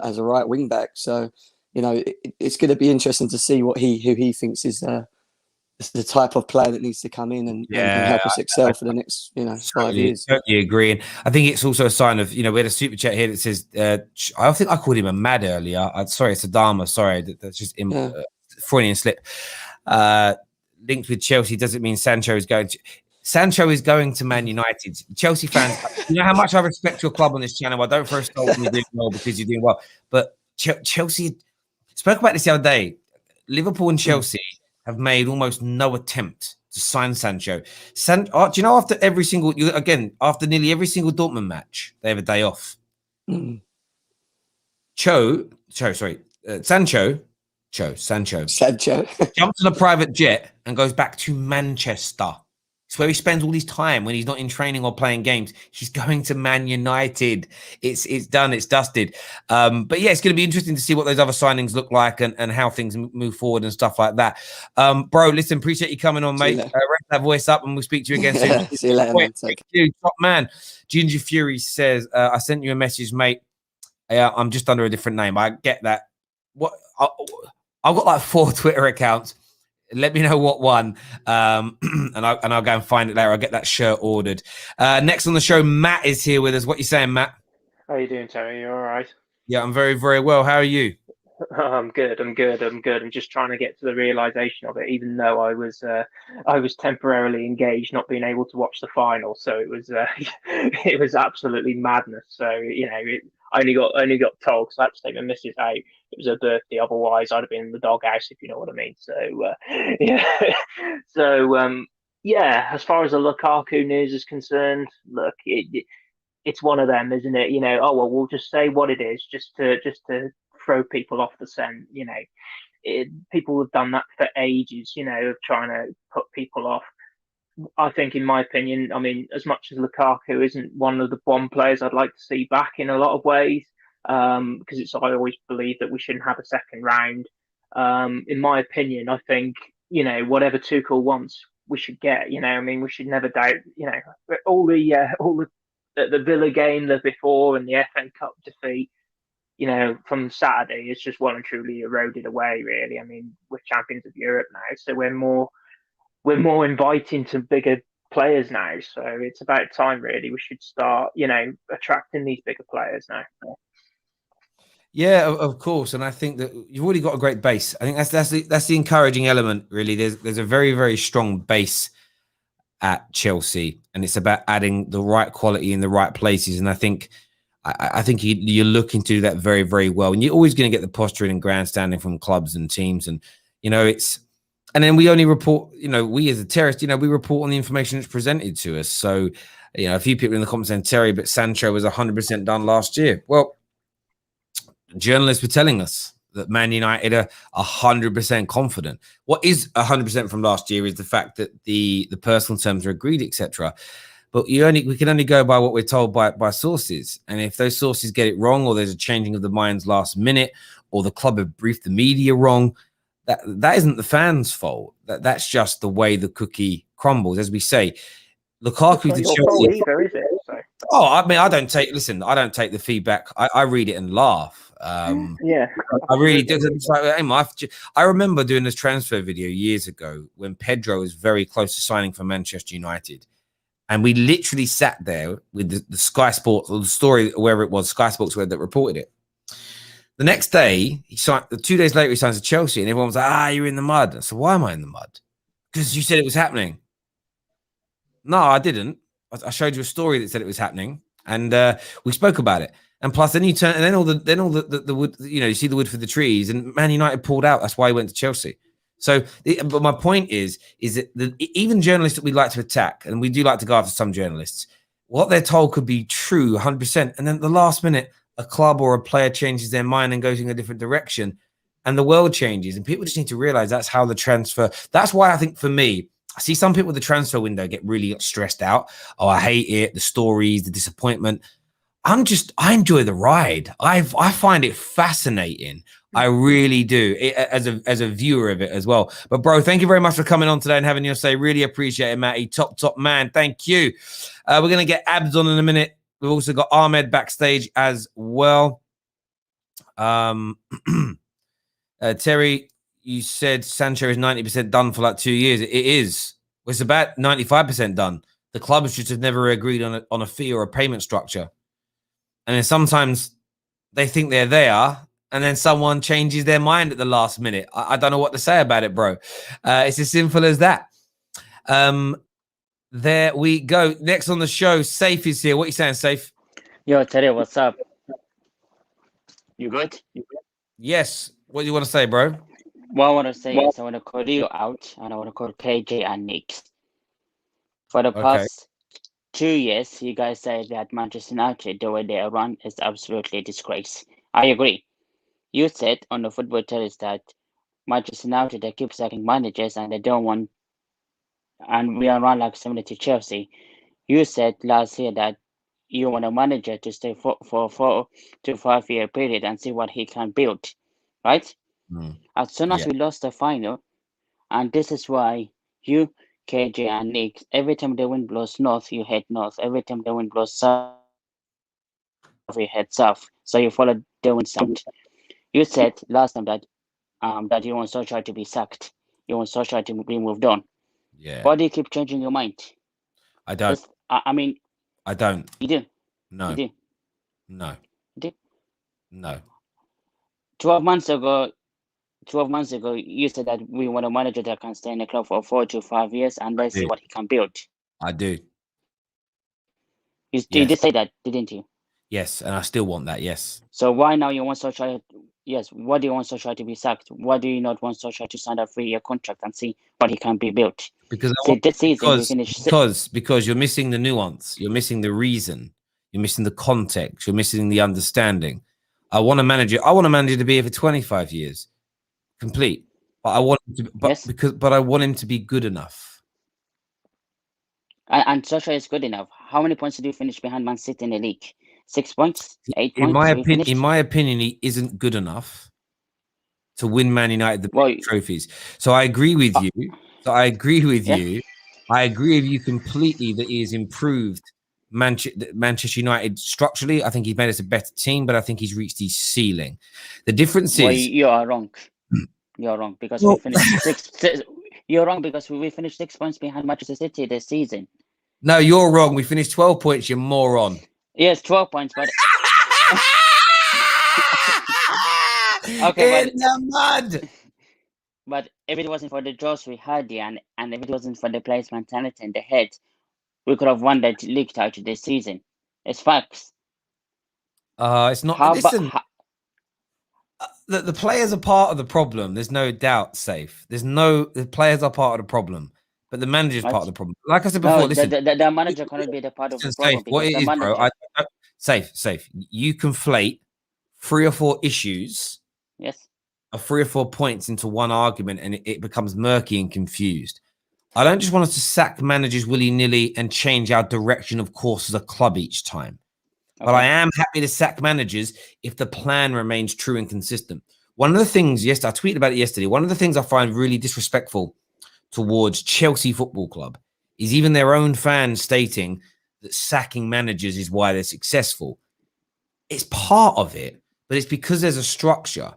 as a right wing back. So, it's going to be interesting to see who he thinks is the type of player that needs to come in and help us excel for the next 5 years. Totally agree. And I think it's also a sign of, we had a super chat here that says, I think I called him a mad earlier. Sorry, it's a Dharma. Sorry, that's just Freudian slip. Linked with Chelsea doesn't mean Sancho is going to Man United. Chelsea fans, you know how much I respect your club on this channel. I don't throw stones when you're doing well because you're doing well. But Chelsea, spoke about this the other day. Liverpool and Chelsea have made almost no attempt to sign Sancho. Do you know after nearly every single Dortmund match, they have a day off. Sancho jumps on a private jet and goes back to Manchester. It's where he spends all his time when he's not in training or playing games. He's going to Man United. It's done. It's dusted. But yeah, it's going to be interesting to see what those other signings look like and how things move forward and stuff like that. Bro, listen, appreciate you coming on, mate. Rest that voice up and we'll speak to you again soon. See you later, man. Thank you, top man. Ginger Fury says, I sent you a message, mate. I'm just under a different name. I get that. I've got like 4 Twitter accounts. Let me know what one, and I'll go and find it later. I'll get that shirt ordered. Next on the show, Matt is here with us. What you saying, Matt? How you doing, Terry? You all right? Yeah, I'm very, very well. How are you? I'm good. I'm just trying to get to the realization of it, even though I was temporarily engaged, not being able to watch the final. So it was it was absolutely madness. So I only got told because I had to take my missus out. It was her birthday. Otherwise, I'd have been in the doghouse, if you know what I mean. So yeah. So yeah. As far as the Lukaku news is concerned, look, it's one of them, isn't it? We'll just say what it is, just to throw people off the scent. People have done that for ages. Of trying to put people off. I think, in my opinion, as much as Lukaku isn't one of the players I'd like to see back in a lot of ways, because I always believe that we shouldn't have a second round. In my opinion, I think whatever Tuchel wants, we should get. We should never doubt. All the Villa game the before and the FA Cup defeat. From Saturday, it's just well and truly eroded away. Really, we're champions of Europe now, so we're more inviting to bigger players now. So it's about time, really. We should start, attracting these bigger players now. Yeah, of course. And I think that you've already got a great base. I think that's the encouraging element, really. There's a very, very strong base at Chelsea, and it's about adding the right quality in the right places. And I think you're looking to do that very, very well. And you're always going to get the posturing and grandstanding from clubs and teams. And, and then we only report, we as a Terrace, we report on the information that's presented to us. So, a few people in the comments saying, Terry, but Sancho was 100% done last year. Well, journalists were telling us that Man United are 100% confident. What is 100% from last year is the fact that the personal terms are agreed, etc. But we can only go by what we're told by sources. And if those sources get it wrong, or there's a changing of the minds last minute, or the club have briefed the media wrong, that isn't the fans' fault. That's just the way the cookie crumbles, as we say. Lukaku to Chelsea. Either, is it? So. Oh, I don't take the feedback. I read it and laugh. Yeah, I really do. I remember doing this transfer video years ago when Pedro was very close to signing for Manchester United. And we literally sat there with the Sky Sports, or the story, wherever it was, Sky Sports that reported it. The next day, 2 days later, he signs to Chelsea, and everyone was like, you're in the mud. I said, why am I in the mud? Because you said it was happening. No, I didn't. I showed you a story that said it was happening, and we spoke about it. And plus, then you turn, and then all the wood, you see the wood for the trees, and Man United pulled out. That's why he went to Chelsea. So, but my point is that even journalists that we like to attack, and we do like to go after some journalists, what they're told could be true 100%. And then at the last minute, a club or a player changes their mind and goes in a different direction, and the world changes. And people just need to realize that's how the transfer. That's why I think, for me, I see some people with the transfer window get really stressed out. Oh, I hate it. The stories, the disappointment. I enjoy the ride. I find it fascinating. I really do, as a viewer of it as well. But bro, thank you very much for coming on today and having your say. Really appreciate it, Matty. Top man. Thank you. We're gonna get Abs on in a minute. We've also got Ahmed backstage as well. Terry, you said Sancho is 90% done for like 2 years. It is. It's about 95% done. The clubs just have never agreed on a fee or a payment structure. And then sometimes they think they're there, and then someone changes their mind at the last minute. I don't know what to say about it, bro. It's as simple as that. There we go. Next on the show, Safe is here. What are you saying, Safe? Yo, Terry, what's up? You good? Yes. What do you want to say, bro? What I want to say is I want to call you out, and I want to call KJ and Nick. For the past 2 years, you guys say that Manchester United, the way they are run, is absolutely a disgrace. I agree. You said on the football terrace that Manchester United, they keep sacking managers and they don't want, and we are run like similar to Chelsea. You said last year that you want a manager to stay for 4 to 5 year period and see what he can build, right? As soon as we lost the final, and this is why you, KJ, and Nick, every time the wind blows north, you head north. Every time the wind blows south, you head south. So you follow the wind south. You said last time that that you want Solskjaer to be sacked. You want Solskjaer to be moved on. Yeah. Why do you keep changing your mind? I don't. I mean, I don't. you do. No. You do. No. You do. No. 12 months ago, you said that we want a manager that can stay in the club for 4 to 5 years and let's see what he can build. I do. You did say that, didn't you? Yes, and I still want that, yes. So why now you want Solskjaer? Yes, why do you want Solskjaer to be sacked? Why do you not want Solskjaer to sign a 3-year contract and see what he can be built? Because this season we finished because you're missing the nuance, you're missing the reason, you're missing the context, you're missing the understanding. I want a manager to be here for 25 years, complete. But I want him to, but I want him to be good enough. And Solskjaer is good enough. How many points did you finish behind Man City in the league? 6 points? 8 points? In my opinion, he isn't good enough to win Man United the trophies. So I agree with you. I agree with you completely that he has improved Manchester United structurally. I think he's made us a better team, but I think he's reached his ceiling. The difference is you are wrong. You're wrong because we finished You're wrong because we finished 6 points behind Manchester City this season. No, you're wrong. We finished 12 points, you moron. Yes, 12 points, but okay, in the mud. But if it wasn't for the draws we had here, and if it wasn't for the players' mentality in the head, we could have won that league title this season. It's facts. It's not. Listen, the players are part of the problem. There's no doubt. Safe. The players are part of the problem, but the manager is part of the problem. Like I said before, listen, the manager cannot be the part of the problem. Safe, what it is, bro? Safe. You conflate 3 or 4 issues. Yes. Of 3 or 4 points into one argument, and it becomes murky and confused. I don't just want us to sack managers willy-nilly and change our direction of course as a club each time. But I am happy to sack managers if the plan remains true and consistent. One of the things, I tweeted about it yesterday. One of the things I find really disrespectful towards Chelsea Football Club is even their own fans stating that sacking managers is why they're successful. It's part of it, but it's because there's a structure.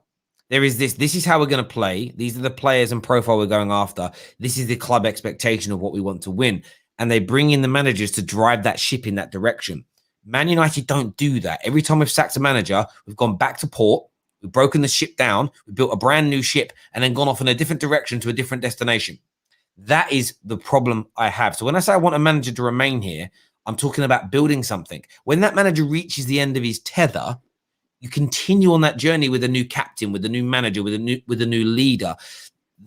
There is this is how we're going to play. These are the players and profile we're going after. This is the club expectation of what we want to win. And they bring in the managers to drive that ship in that direction. Man United don't do that. Every time we've sacked a manager, we've gone back to port, we've broken the ship down, we've built a brand new ship, and then gone off in a different direction to a different destination. That is the problem I have. So when I say I want a manager to remain here, I'm talking about building something. When that manager reaches the end of his tether, you continue on that journey with a new captain, with a new manager, with a new leader.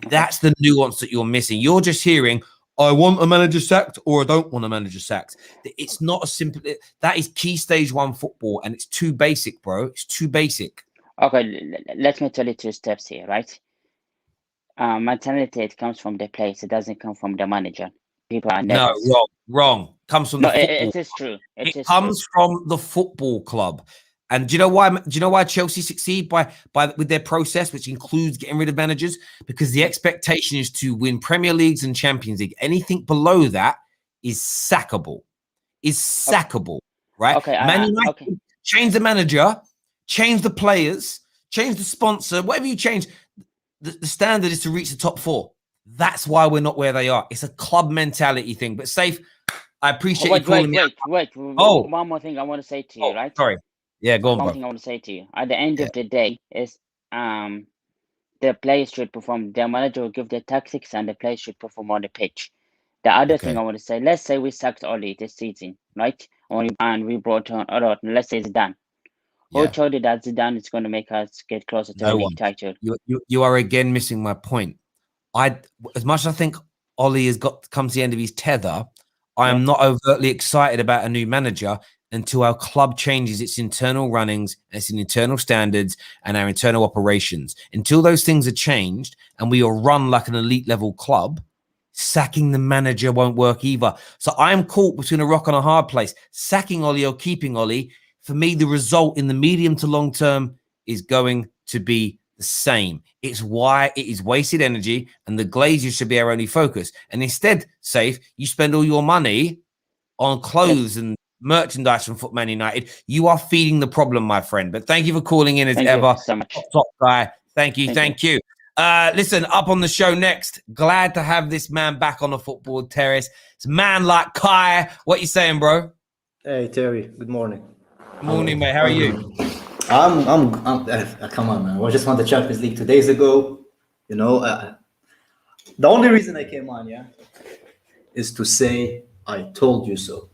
That's the nuance that you're missing. You're just hearing, I want a manager sacked or I don't want a manager sacked. It's not a simple. That is key stage 1 football, and it's too basic, bro. It's too basic. Okay, let me tell you 2 steps here, right? Mentality, it comes from the place. It doesn't come from the manager. People are nervous. No, wrong. Comes from the football. It is true. It comes from the football club. And do you know why? Do you know why Chelsea succeed with their process, which includes getting rid of managers? Because the expectation is to win Premier Leagues and Champions League. Anything below that is sackable. Right? Okay, Man United, okay. change the manager, change the players, change the sponsor, whatever you change. The standard is to reach the top 4. That's why we're not where they are. It's a club mentality thing. But Safe, I appreciate you calling me. Wait. Oh. One more thing I want to say to you, right? Sorry. Yeah, go on, One bro. thing I want to say to you. At the end of the day, is the players should perform. Their manager will give their tactics, and the players should perform on the pitch. The other thing I want to say, let's say we sacked Oli this season, right? And we brought on, let's say Zidane. Who told you that Zidane is going to make us get closer to a league title? You are again missing my point. As much as I think Oli has come to the end of his tether, I am not overtly excited about a new manager until our club changes its internal runnings, its internal standards, and our internal operations. Until those things are changed and we are run like an elite level club, sacking the manager won't work either. So I'm caught between a rock and a hard place. Sacking Oli or keeping Oli, for me, the result in the medium to long term is going to be the same. It's why it is wasted energy, and the Glazers should be our only focus. And instead, Safe, you spend all your money on clothes and merchandise from Man United. You are feeding the problem, my friend. But thank you for calling in as ever. So much. Top guy. Thank you. Listen, up on the show next. Glad to have this man back on the football terrace. It's a man like Kai. What you saying, bro? Hey Terry, good morning. Morning, mate. How are you? I'm come on, man. I just won the Champions League 2 days ago. You know, the only reason I came on, is to say I told you so.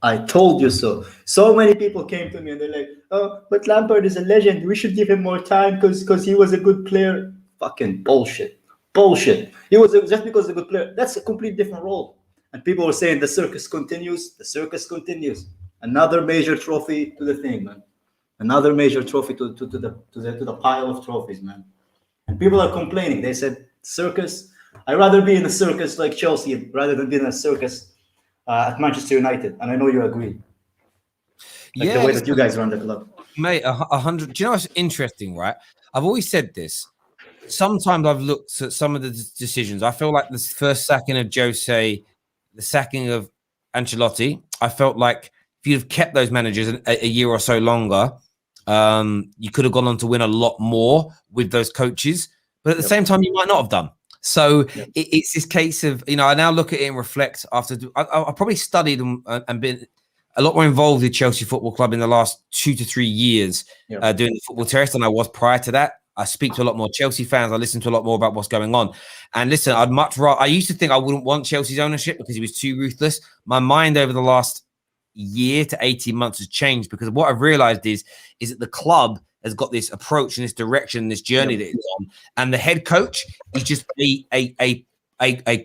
I told you so. So many people came to me and they're like, "Oh, but Lampard is a legend. We should give him more time because he was a good player." Fucking bullshit. He was just because he's a good player. That's a completely different role. And people were saying the circus continues. The circus continues. Another major trophy to the thing, man. Another major trophy to the pile of trophies, man. And people are complaining. They said, "Circus. I'd rather be in a circus like Chelsea rather than be in a circus at Manchester United." And I know you agree. Like the way that you guys run the club, mate. 100. Do you know what's interesting, right? I've always said this. Sometimes I've looked at some of the decisions. I feel like the first sacking of Jose, the sacking of Ancelotti, I felt like if you'd have kept those managers a year or so longer, you could have gone on to win a lot more with those coaches. But at the same time, you might not have done. So it's this case of, I now look at it and reflect after. I probably studied and been a lot more involved with Chelsea Football Club in the last 2 to 3 years doing the football terrace than I was prior to that. I speak to a lot more Chelsea fans. I listen to a lot more about what's going on. And listen, I'd much rather. I used to think I wouldn't want Chelsea's ownership because he was too ruthless. My mind over the last year to 18 months has changed because what I've realized is that the club has got this approach and this direction, this journey that it's on, and the head coach is just a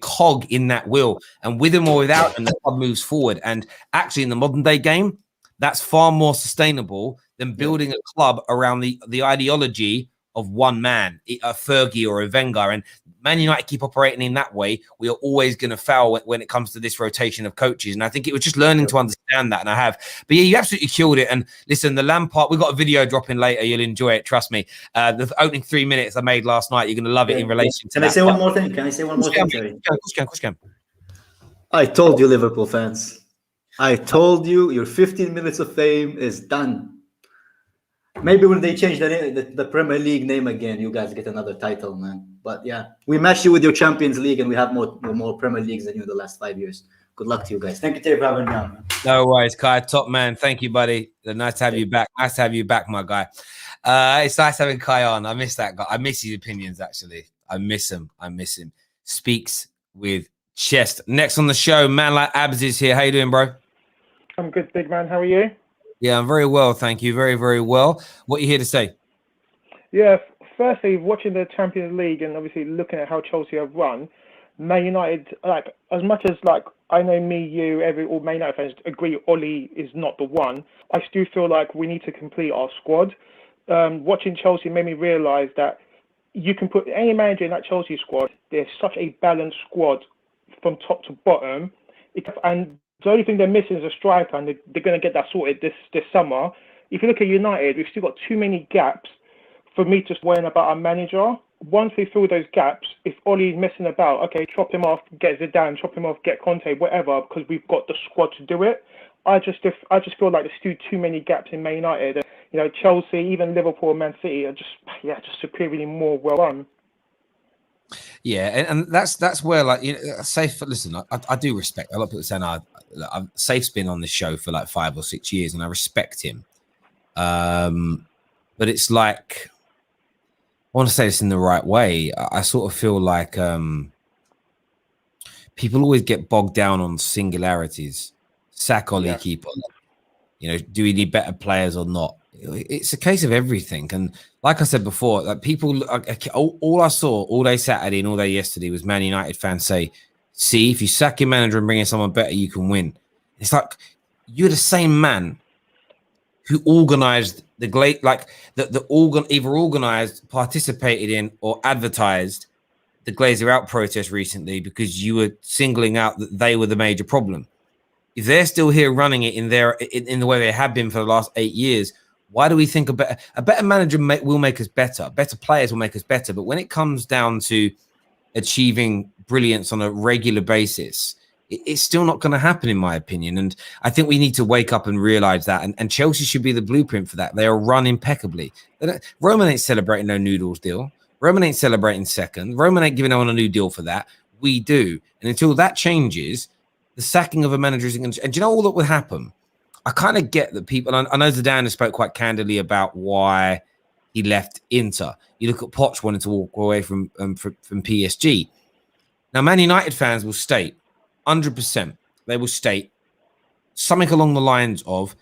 cog in that wheel. And with him or without him, the club moves forward. And actually, in the modern day game, that's far more sustainable than building a club around the ideology of one man, a Fergie or a Wenger. And Man United keep operating in that way. We are always going to fail when it comes to this rotation of coaches. And I think it was just learning to understand that. And I have. But yeah, you absolutely killed it. And listen, the Lampard, we've got a video dropping later. You'll enjoy it. Trust me. The opening 3 minutes I made last night, you're going to love it in relation to Can I say one more thing? Can I say one more thing, Terry? Of course can. I told you, Liverpool fans. I told you your 15 minutes of fame is done. Maybe when they change the Premier League name again, you guys get another title, man. But yeah, we match you with your Champions League, and we have more Premier Leagues than you in the last 5 years. Good luck to you guys. Thank you, Terry, for having me on, man. No worries, Kai. Top man. Thank you, buddy. Nice to have you back. Nice to have you back, my guy. It's nice having Kai on. I miss that guy. I miss his opinions, actually. I miss him. Speaks with chest. Next on the show, man like Abs is here. How you doing, bro? I'm good, big man. How are you? Yeah, I'm very well, thank you. Very, very well. What are you here to say? Yeah, firstly, watching the Champions League and obviously looking at how Chelsea have run, Man United, like, as much as, like, I know me, you, all Man United fans agree Oli is not the one, I still feel like we need to complete our squad. Watching Chelsea made me realise that you can put any manager in that Chelsea squad, there's such a balanced squad from top to bottom, and the only thing they're missing is a striker, and they're going to get that sorted this summer. if you look at United, we've still got too many gaps for me to worry about our manager. Once we fill those gaps, if Ollie's messing about, okay, chop him off, get Zidane, chop him off, get Conte, whatever, because we've got the squad to do it. I just feel like there's still too many gaps in Man United. You know, Chelsea, even Liverpool, Man City are just superiorly more well run. Yeah, and that's where, like, you know, Safe. Listen, I do respect. A lot of people saying Safe's been on this show for like 5 or 6 years, and I respect him. But it's like, I want to say this in the right way. I sort of feel like people always get bogged down on singularities. Sack Ollie, keep on. You know, do we need better players or not? It's a case of everything. And like I said before, like people, all I saw all day Saturday and all day yesterday was Man United fans say, see, if you sack your manager and bring in someone better, you can win. It's like, you're the same man who organized either organized, participated in, or advertised the Glazer out protest recently because you were singling out that they were the major problem. If they're still here running it in the way they have been for the last 8 years, why do we think a better manager will make us better? Better players will make us better. But when it comes down to achieving brilliance on a regular basis, it's still not going to happen, in my opinion. And I think we need to wake up and realize that. And Chelsea should be the blueprint for that. They are run impeccably. Roman ain't celebrating no noodles deal. Roman ain't celebrating second. Roman ain't giving anyone a new deal for that. We do. And until that changes, the sacking of a manager isn't going to. And do you know all that would happen? I kind of get that people. And I know Zidane has spoke quite candidly about why he left Inter. You look at Poch wanting to walk away from PSG. Now, Man United fans will state 100%. They will state something along the lines of,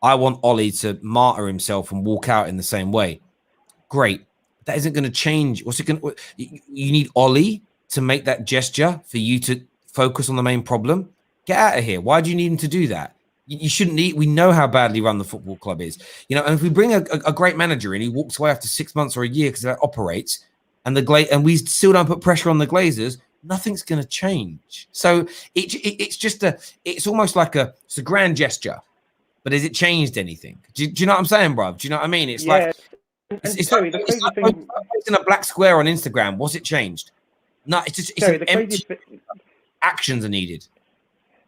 "I want Ollie to martyr himself and walk out in the same way." Great. That isn't going to change. What's it going to? You need Ollie to make that gesture for you to focus on the main problem. Get out of here. Why do you need him to do that? You shouldn't need. We know how badly run the football club is. You know, and if we bring a great manager in, he walks away after 6 months or a year because that operates, and we still don't put pressure on the Glazers, nothing's going to change. So it's almost like it's a grand gesture, but has it changed anything? Do you know what I'm saying, bruv? Do you know what I mean? It's like it's like in a black square on Instagram. What's it changed? No, it's just empty. Actions are needed.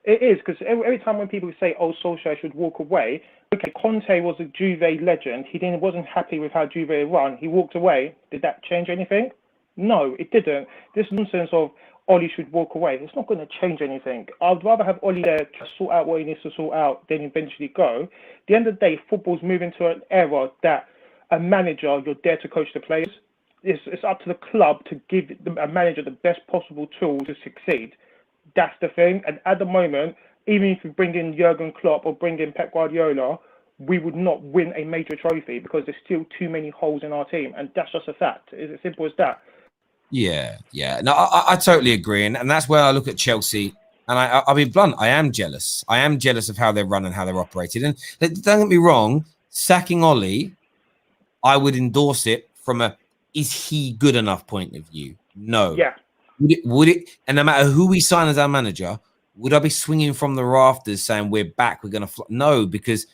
It is, because every time when people say, "Oh, Solskjaer should walk away," okay, Conte was a Juve legend. He wasn't happy with how Juve run. He walked away. Did that change anything? No, it didn't. This nonsense of Ollie should walk away, it's not going to change anything. I'd rather have Ollie there to sort out what he needs to sort out than eventually go. At the end of the day, football's moving to an era that a manager, you're there to coach the players. It's up to the club to give a manager the best possible tool to succeed. That's the thing. And at the moment, even if we bring in Jurgen Klopp or bring in Pep Guardiola, we would not win a major trophy because there's still too many holes in our team. And that's just a fact. It's as simple as that. Yeah. No, I totally agree. And that's where I look at Chelsea. And I'll be blunt, I am jealous. I am jealous of how they're run and how they're operated. And don't get me wrong, sacking Ollie, I would endorse it from is he good enough point of view? No. Yeah. Would it? And no matter who we sign as our manager, would I be swinging from the rafters saying we're back, we're going to no, because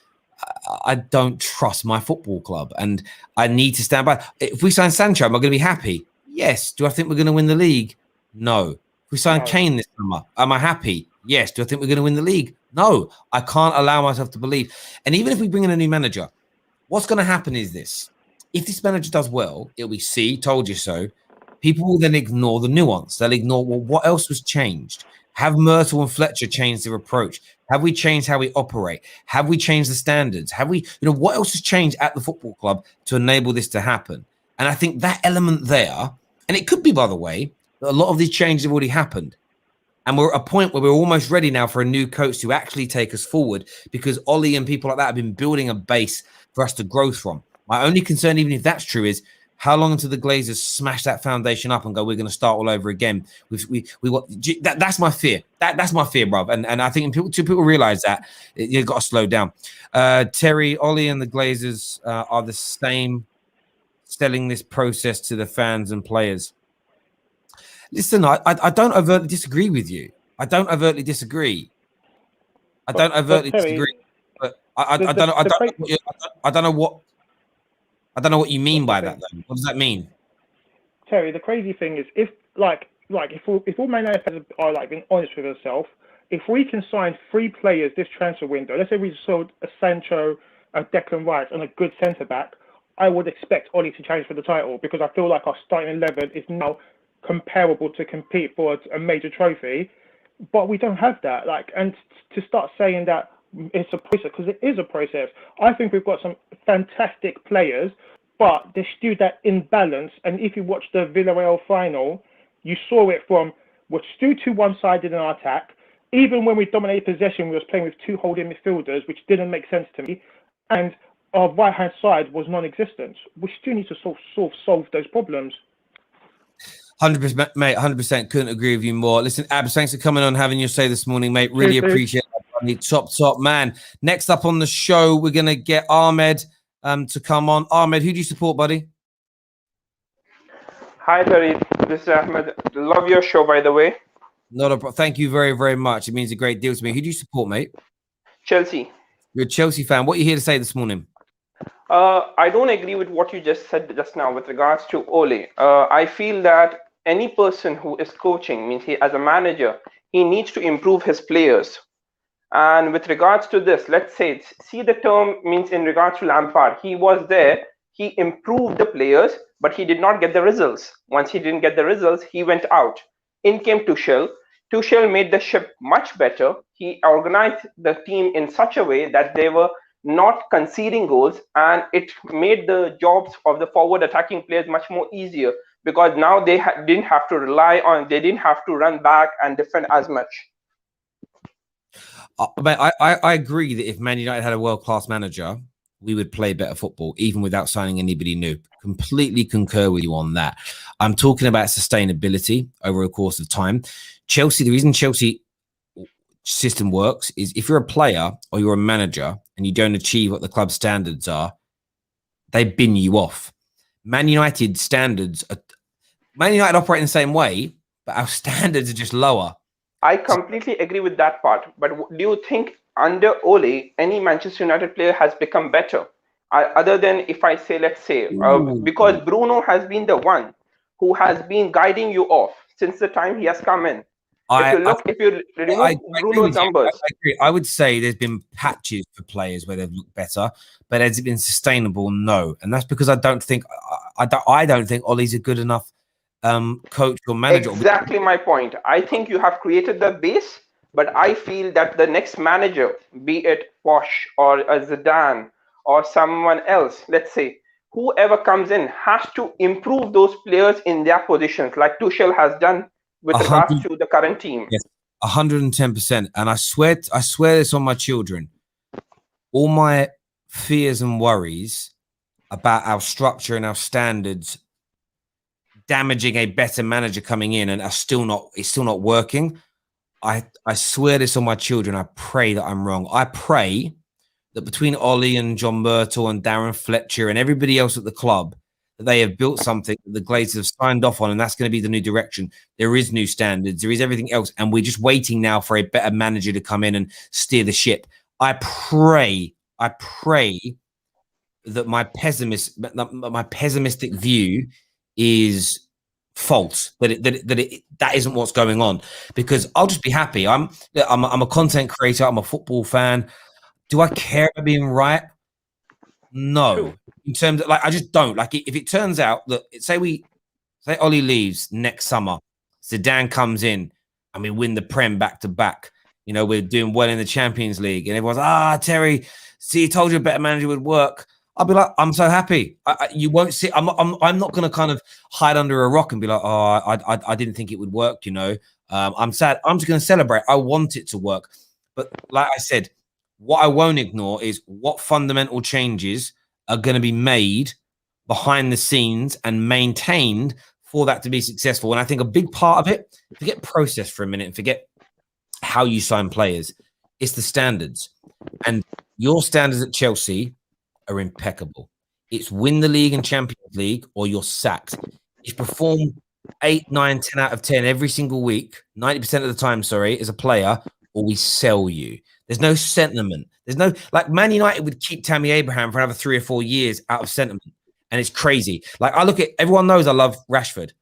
I don't trust my football club and I need to stand by. If we sign Sancho, am I going to be happy? Yes. Do I think we're going to win the league? No. If we sign Kane this summer, am I happy? Yes. Do I think we're going to win the league? No. I can't allow myself to believe. And even if we bring in a new manager, what's going to happen is this. If this manager does well, it'll be, see, told you so. People will then ignore the nuance. They'll ignore, well, what else was changed? Have Myrtle and Fletcher changed their approach? Have we changed how we operate? Have we changed the standards? Have we, what else has changed at the football club to enable this to happen? And I think that element there, and it could be, by the way, that a lot of these changes have already happened. And we're at a point where we're almost ready now for a new coach to actually take us forward because Ollie and people like that have been building a base for us to grow from. My only concern, even if that's true, is how long until the Glazers smash that foundation up and go, we're going to start all over again? That's my fear. That's my fear, bruv. And I think until people realize that, you've got to slow down. Terry, Ollie and the Glazers are the same, selling this process to the fans and players. Listen, I don't overtly disagree with you. I don't overtly disagree. But I don't know. I don't know what you mean by that. Though. What does that mean, Terry? The crazy thing is, if all Man United fans are like being honest with themselves, if we can sign 3 players this transfer window, let's say we sold a Sancho, a Declan Rice, and a good centre back, I would expect Ollie to challenge for the title because I feel like our starting 11 is now comparable to compete for a major trophy. But we don't have that. And to start saying that it's a process, because it is a process. I think we've got some fantastic players, but there's still that imbalance. And if you watch the Villarreal final, you saw it from we're still too one-sided in our attack. Even when we dominated possession, we was playing with 2 holding midfielders, which didn't make sense to me. And our right-hand side was non-existent. We still need to sort of solve those problems. 100%, mate. 100%. Couldn't agree with you more. Listen, Abs, thanks for coming on, having your say this morning, mate. Really appreciate it. Top man. Next up on the show, we're gonna get Ahmed to come on. Ahmed, who do you support, buddy? Hi, Terry. This is Ahmed. Love your show, by the way. Thank you very, very much. It means a great deal to me. Who do you support, mate? Chelsea. You're a Chelsea fan. What are you here to say this morning? I don't agree with what you just said just now with regards to Ole. I feel that any person who is coaching, means he as a manager, he needs to improve his players. And with regards to this, let's say, see the term means in regards to Lampard, he was there, he improved the players, but he did not get the results. Once he didn't get the results, he went out. In came Tuchel. Tuchel made the ship much better. He organized the team in such a way that they were not conceding goals, and it made the jobs of the forward attacking players much more easier because now they didn't have to they didn't have to run back and defend as much. I agree that if Man United had a world-class manager, we would play better football, even without signing anybody new. Completely concur with you on that. I'm talking about sustainability over a course of time. Chelsea, the reason Chelsea system works is if you're a player or you're a manager and you don't achieve what the club standards are, they bin you off. Man United standards, Man United operate in the same way, but our standards are just lower. I completely agree with that part. But do you think under Ole, any Manchester United player has become better? Other than if I say, let's say, because Bruno has been the one who has been guiding you off since the time he has come in. If you remove Bruno's numbers, I agree. I would say there's been patches for players where they've looked better, but has it been sustainable? No, and that's because I don't think Ole's a good enough coach or manager. Exactly my point. I think you have created the base, but I feel that the next manager, be it Posh or Zidane or someone else, let's say, whoever comes in has to improve those players in their positions, like Tuchel has done with regards to the current team. Yes, 110%. And I swear this on my children. All my fears and worries about our structure and our standards damaging a better manager coming in and it's still not working. I swear this on my children. I pray that I'm wrong. I pray that between Ollie and John Myrtle and Darren Fletcher and everybody else at the club, that they have built something that the Glazers have signed off on, and that's going to be the new direction. There is new standards. There is everything else, and we're just waiting now for a better manager to come in and steer the ship. I pray that my pessimistic view is false. That isn't what's going on, because I'll just be happy. I'm a content creator. I'm a football fan. Do I care about being right? No. In terms of, I just don't. If it turns out that, say Ollie leaves next summer, Zidane comes in and we win the Prem back to back, we're doing well in the Champions League and everyone's, Terry, see, he told you a better manager would work. I'll be like, I'm so happy. You won't see, I'm not going to kind of hide under a rock and be like, I didn't think it would work. I'm sad. I'm just going to celebrate. I want it to work. But like I said, what I won't ignore is what fundamental changes are going to be made behind the scenes and maintained for that to be successful. And I think a big part of it, forget process for a minute and forget how you sign players. It's the standards. And your standards at Chelsea are impeccable. It's win the league and Champions League or you're sacked. If you perform 8, 9, 10 out of 10 every single week, 90% of the time, as a player, or we sell you. There's no sentiment. There's no like Man United would keep Tammy Abraham for another 3 or 4 years out of sentiment, and it's crazy. Like I look at everyone knows I love Rashford.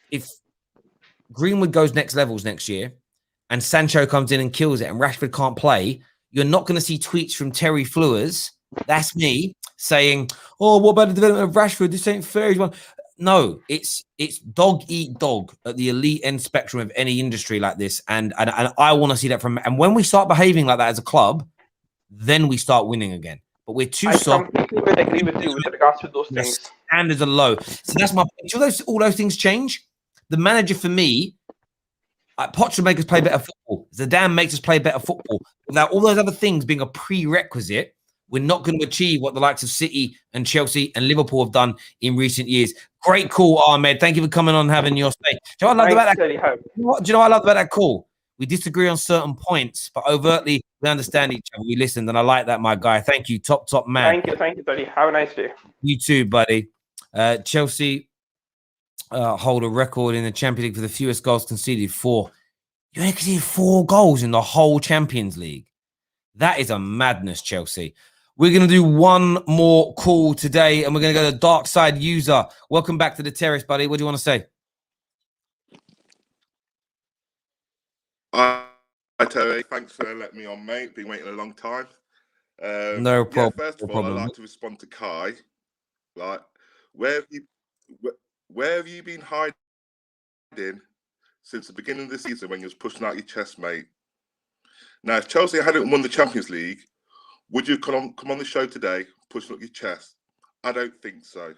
If Greenwood goes next levels next year, and Sancho comes in and kills it, and Rashford can't play, you're not going to see tweets from Terry Flewers. That's me saying, "Oh, what about the development of Rashford? This ain't fair." No, it's dog eat dog at the elite end spectrum of any industry like this, and I want to see that from. And when we start behaving like that as a club, then we start winning again. But we're too soft. I completely will agree with you with regards to those things. Standards are low, so that's my point. All those things change. The manager for me, Potter makes us play better football. Zidane makes us play better football. Without all those other things being a prerequisite, we're not going to achieve what the likes of City and Chelsea and Liverpool have done in recent years. Great call, Ahmed. Thank you for coming on and having your say. Do you know what I love about that? Do you know what I love about that call? We disagree on certain points, but overtly we understand each other. We listened, and I like that, my guy. Thank you, top man. Thank you, buddy. Have a nice day. You too, buddy. Chelsea hold a record in the Champions League for the fewest goals conceded. 4. You only conceded 4 goals in the whole Champions League. That is a madness, Chelsea. We're going to do one more call today, and we're going to go to Dark Side User. Welcome back to the Terrace, buddy. What do you want to say? Hi, Terry. Thanks for letting me on, mate. Been waiting a long time. No problem. Yeah, first of all, I'd like to respond to Kai. Like, where have you been hiding since the beginning of the season when you was pushing out your chest, mate? Now, if Chelsea hadn't won the Champions League, would you come on the show today pushing up your chest? I don't think so.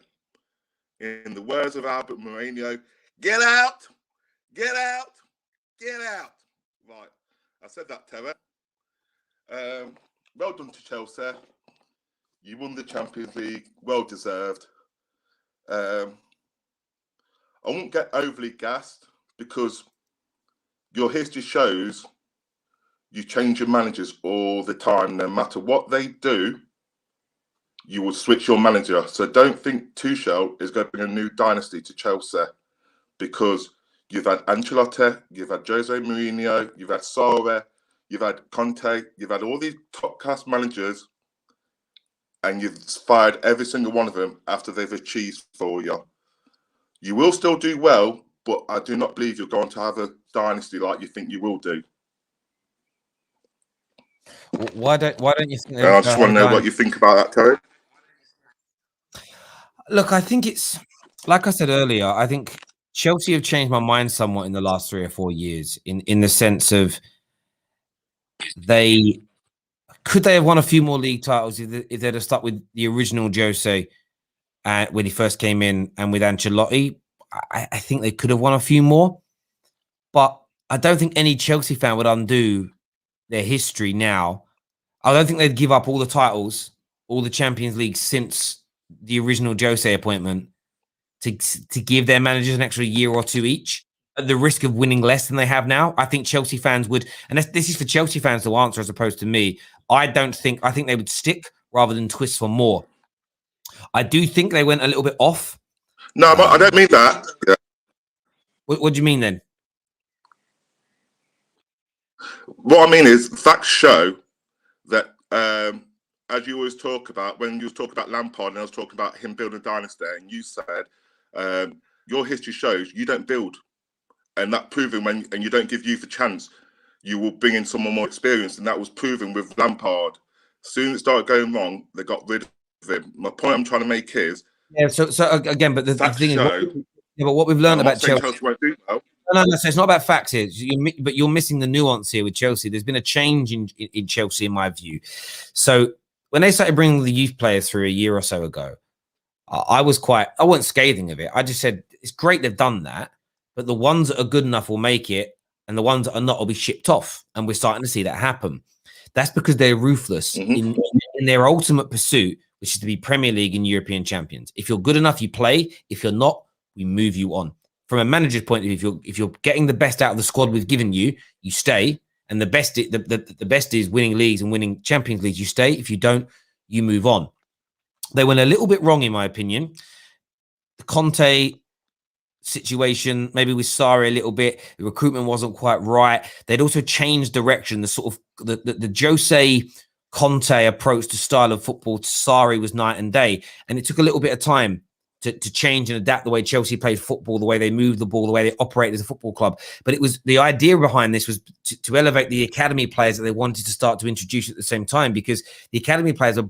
In the words of Albert Moreno, get out, get out, get out. Right, I said that, Terry. Well done to Chelsea. You won the Champions League, well deserved. I won't get overly gassed because your history shows you change your managers all the time. No matter what they do, you will switch your manager. So don't think Tuchel is going to bring a new dynasty to Chelsea, because you've had Ancelotti, you've had Jose Mourinho, you've had Sarri, you've had Conte, you've had all these top-class managers, and you've fired every single one of them after they've achieved for you. You will still do well, but I do not believe you're going to have a dynasty like you think you will do. Why don't you think? I just want to know what you think about that, Terry. Look, I think it's like I said earlier. I think Chelsea have changed my mind somewhat in the last 3 or 4 years, in the sense of they have won a few more league titles if they'd have stuck with the original Jose when he first came in, and with Ancelotti. I think they could have won a few more, but I don't think any Chelsea fan would undo their history now. I don't think they'd give up all the titles, all the Champions League since the original Jose appointment to give their managers an extra year or 2 each at the risk of winning less than they have now. I think Chelsea fans would, and this is for Chelsea fans to answer as opposed to me. I think they would stick rather than twist for more. I do think they went a little bit off. No, I don't mean that. Yeah. What do you mean then? What I mean is facts show that, as you always talk about, when you was talking about Lampard and I was talking about him building a dynasty, and you said your history shows you don't build, and that proven and you don't give youth a chance, you will bring in someone more experienced, and that was proven with Lampard. Soon it started going wrong, they got rid of him. My point I'm trying to make is, so again, but the thing is, but what we've learned about Chelsea won't do well. No, so it's not about facts here. But you're missing the nuance here with Chelsea. There's been a change in Chelsea, in my view. So when they started bringing the youth players through a year or so ago, I wasn't scathing of it. I just said, it's great they've done that, but the ones that are good enough will make it, and the ones that are not will be shipped off. And we're starting to see that happen. That's because they're ruthless in their ultimate pursuit, which is to be Premier League and European champions. If you're good enough, you play. If you're not, we move you on. From a manager's point of view, if you're getting the best out of the squad we've given you, you stay. And the best is winning leagues and winning Champions Leagues. You stay. If you don't, you move on. They went a little bit wrong, in my opinion. Conte situation, maybe with Sarri a little bit. The recruitment wasn't quite right. They'd also changed direction. The sort of the Jose Conte approach to style of football to Sarri was night and day, and it took a little bit of time to change and adapt the way Chelsea played football, the way they moved the ball, the way they operated as a football club. But it was the idea behind this was to elevate the academy players that they wanted to start to introduce at the same time, because the academy players are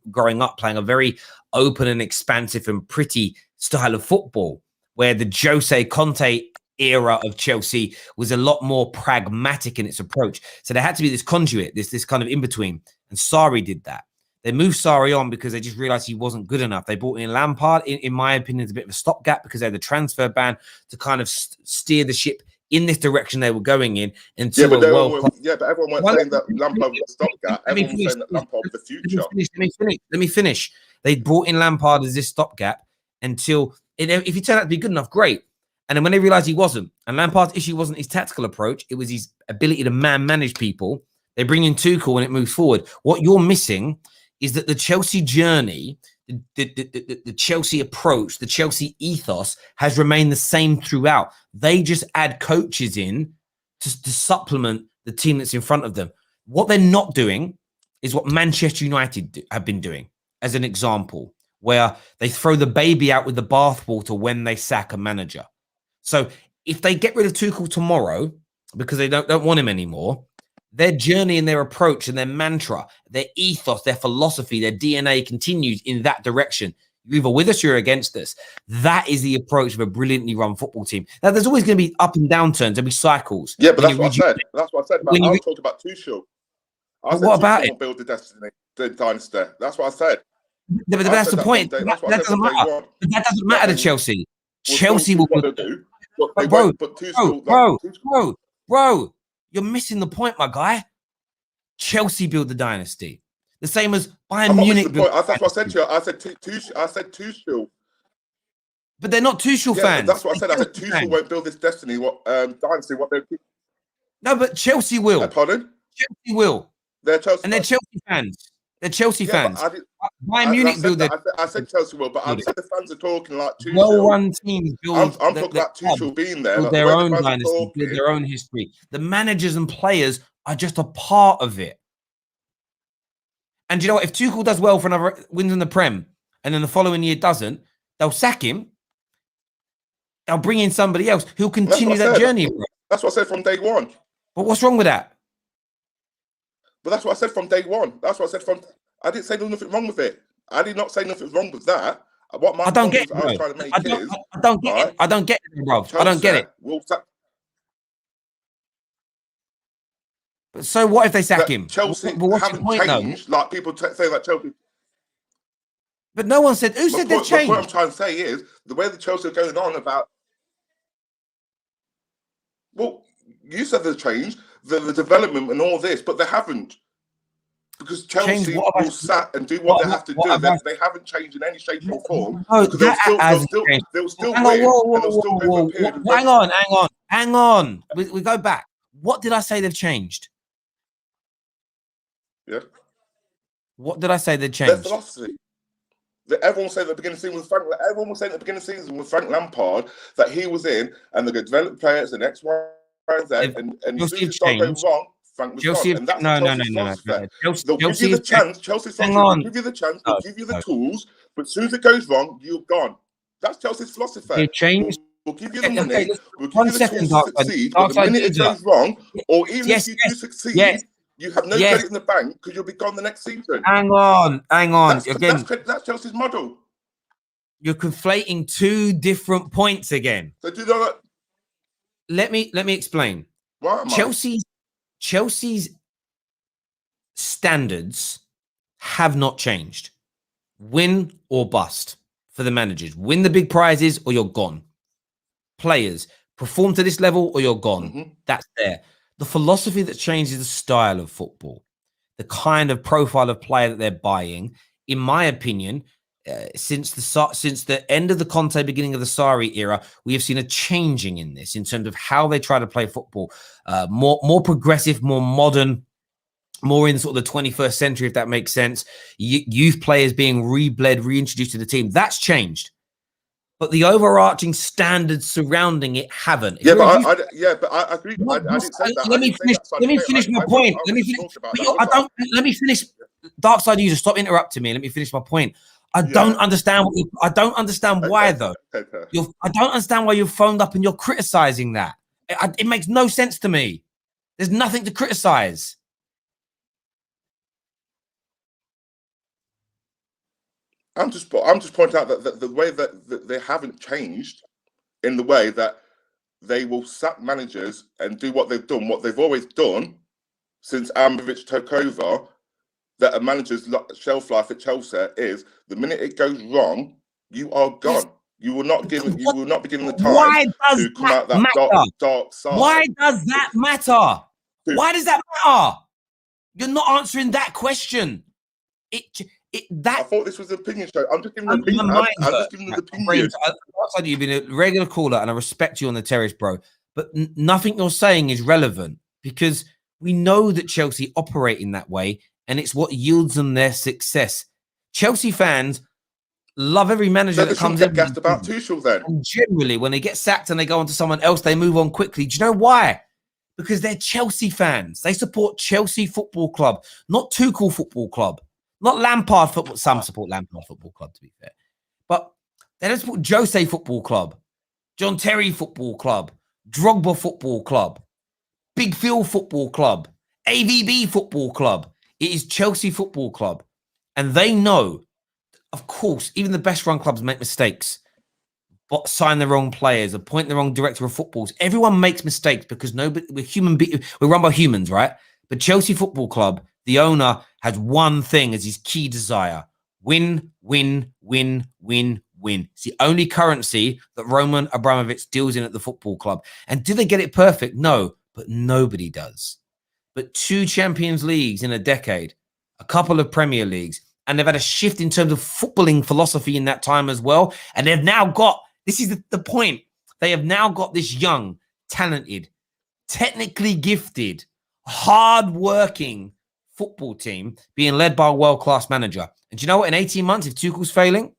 growing up playing a very open and expansive and pretty style of football, where the Jose Conte era of Chelsea was a lot more pragmatic in its approach. So there had to be this conduit, this kind of in-between. And Sarri did that. They moved Sarri on because they just realized he wasn't good enough. They brought in Lampard. In my opinion, it's a bit of a stopgap because they had the transfer ban to kind of steer the ship in this direction they were going in. Until but everyone was saying that Lampard was a stopgap. Everyone was saying that Lampard was the future. Let me finish. They brought in Lampard as this stopgap until, if he turned out to be good enough, great. And then when they realized he wasn't, and Lampard's issue wasn't his tactical approach, it was his ability to manage people. They bring in Tuchel and it moves forward. What you're missing is that the Chelsea journey, the Chelsea approach, the Chelsea ethos has remained the same throughout. They just add coaches in to supplement the team that's in front of them. What they're not doing is what Manchester United have been doing, as an example, where they throw the baby out with the bathwater when they sack a manager. So if they get rid of Tuchel tomorrow because they don't want him anymore, their journey and their approach and their mantra, their ethos, their philosophy, their DNA continues in that direction. You're either with us or you're against us. That is the approach of a brilliantly run football team. Now, there's always going to be up and down turns. There'll be cycles. Yeah, but that's what I said. That's what I said. I was talking about Tuchel. I said what about it? Build the destiny, the dynasty. That's what I said. But that's the point. That doesn't matter. That doesn't matter to Chelsea. Chelsea will do. Bro, you're missing the point, my guy. Chelsea build the dynasty. The same as Bayern Munich. That's what I said to you. I said Tuchel. But they're not Tuchel fans. That's what I said. I said Tuchel won't build this destiny. Dynasty? What they're. No, but Chelsea will. Pardon? Chelsea will. They're Chelsea. And they're Chelsea fans. They're Chelsea fans. Bayern Munich build it. I said Chelsea will, but I said the fans are talking like Tuchel. Well-run teams build. I'm talking about Tuchel being there. Build their own dynasty, build their own history. The managers and players are just a part of it. And you know what? If Tuchel does well for another wins in the Prem, and then the following year doesn't, they'll sack him. They'll bring in somebody else who'll continue that journey. That's what I said from day one. But what's wrong with that? But that's what I said from day one. That's what I said from. I didn't say nothing wrong with it. I did not say nothing wrong with that. What my I don't get it. I was trying to make I don't get it. I don't get it, bro. I don't get it. But so what if they sack him? Chelsea haven't changed. Like people say that Chelsea. But no one said. Who said they've changed? What I'm trying to say is the way the Chelsea are going on about. Well, you said they've changed the development and all this, but they haven't. Because Chelsea will sat and do what they have to do. They haven't changed in any shape or form. No, they'll still win. Hang on. We go back. What did I say they've changed? Yeah. What did I say they've changed? Their philosophy. Everyone was saying at the beginning of the season with Frank. Everyone was saying at the beginning of the season with Frank Lampard that he was in and they're going to develop players and X, Y, and Z. And as soon as it started going wrong, Frank was gone. And that's no. They'll give you the chance. Chelsea's will give you the chance. They'll give you the tools. But as soon as it goes wrong, you're gone. That's Chelsea's philosophy. They've changed. We'll give you the money. We'll give you the tools to succeed. But the minute it goes wrong, or even if you do succeed, you have no credit in the bank because you'll be gone the next season. Hang on. That's Chelsea's model. You're conflating two different points again. So do that. Let me explain. Chelsea's standards have not changed. Win or bust for the managers. Win the big prizes or you're gone. Players perform to this level or you're gone. Mm-hmm. That's there. The philosophy that changes the style of football, the kind of profile of player that they're buying, in my opinion, since the end of the Conte, beginning of the Sarri era, we have seen a changing in this in terms of how they try to play football, more progressive, more modern, more in sort of the 21st century, if that makes sense. Youth players being reintroduced to the team. That's changed. but the overarching standards surrounding it haven't. Yeah, but I agree. I didn't say that. Let me finish. Let me finish my point. Let me finish. I don't. Let me finish. Dark side user, stop interrupting me. Let me finish my point. I don't understand. I don't understand why though. I don't understand why you've phoned up and you're criticizing that. It makes no sense to me. There's nothing to criticize. I'm just pointing out that the way that they haven't changed in the way that they will sack managers and do what they've done, what they've always done since Abramovich took over. That a manager's shelf life at Chelsea is the minute it goes wrong, you are gone. You will not be given the time to come out that dark side. Why does that matter? Why does that matter? You're not answering that question. I thought this was an opinion show. I'm just giving an opinion. I'm just giving an opinion. You've been a regular caller, and I respect you on the terrace, bro. But nothing you're saying is relevant because we know that Chelsea operate in that way, and it's what yields them their success. Chelsea fans love every manager that comes in. Gassed about Tuchel then. And generally, when they get sacked and they go on to someone else, they move on quickly. Do you know why? Because they're Chelsea fans. They support Chelsea Football Club, not Tuchel Football Club. Not Lampard Football. Some support Lampard Football Club, to be fair. But they don't support Jose Football Club, John Terry Football Club, Drogba Football Club, Big Phil Football Club, AVB Football Club. It is Chelsea Football Club. And they know, of course, even the best run clubs make mistakes, but sign the wrong players, appoint the wrong director of footballs. Everyone makes mistakes because we're run by humans, right? But Chelsea Football Club, the owner has one thing as his key desire: win, win, win, win, win. It's the only currency that Roman Abramovich deals in at the football club. And do they get it perfect? No, but nobody does. But 2 Champions Leagues in a decade, a couple of Premier Leagues, and they've had a shift in terms of footballing philosophy in that time as well. And they've now got, this is the point, they have now got this young, talented, technically gifted, hard-working football team being led by a world-class manager. And do you know what? In 18 months, if Tuchel's failing,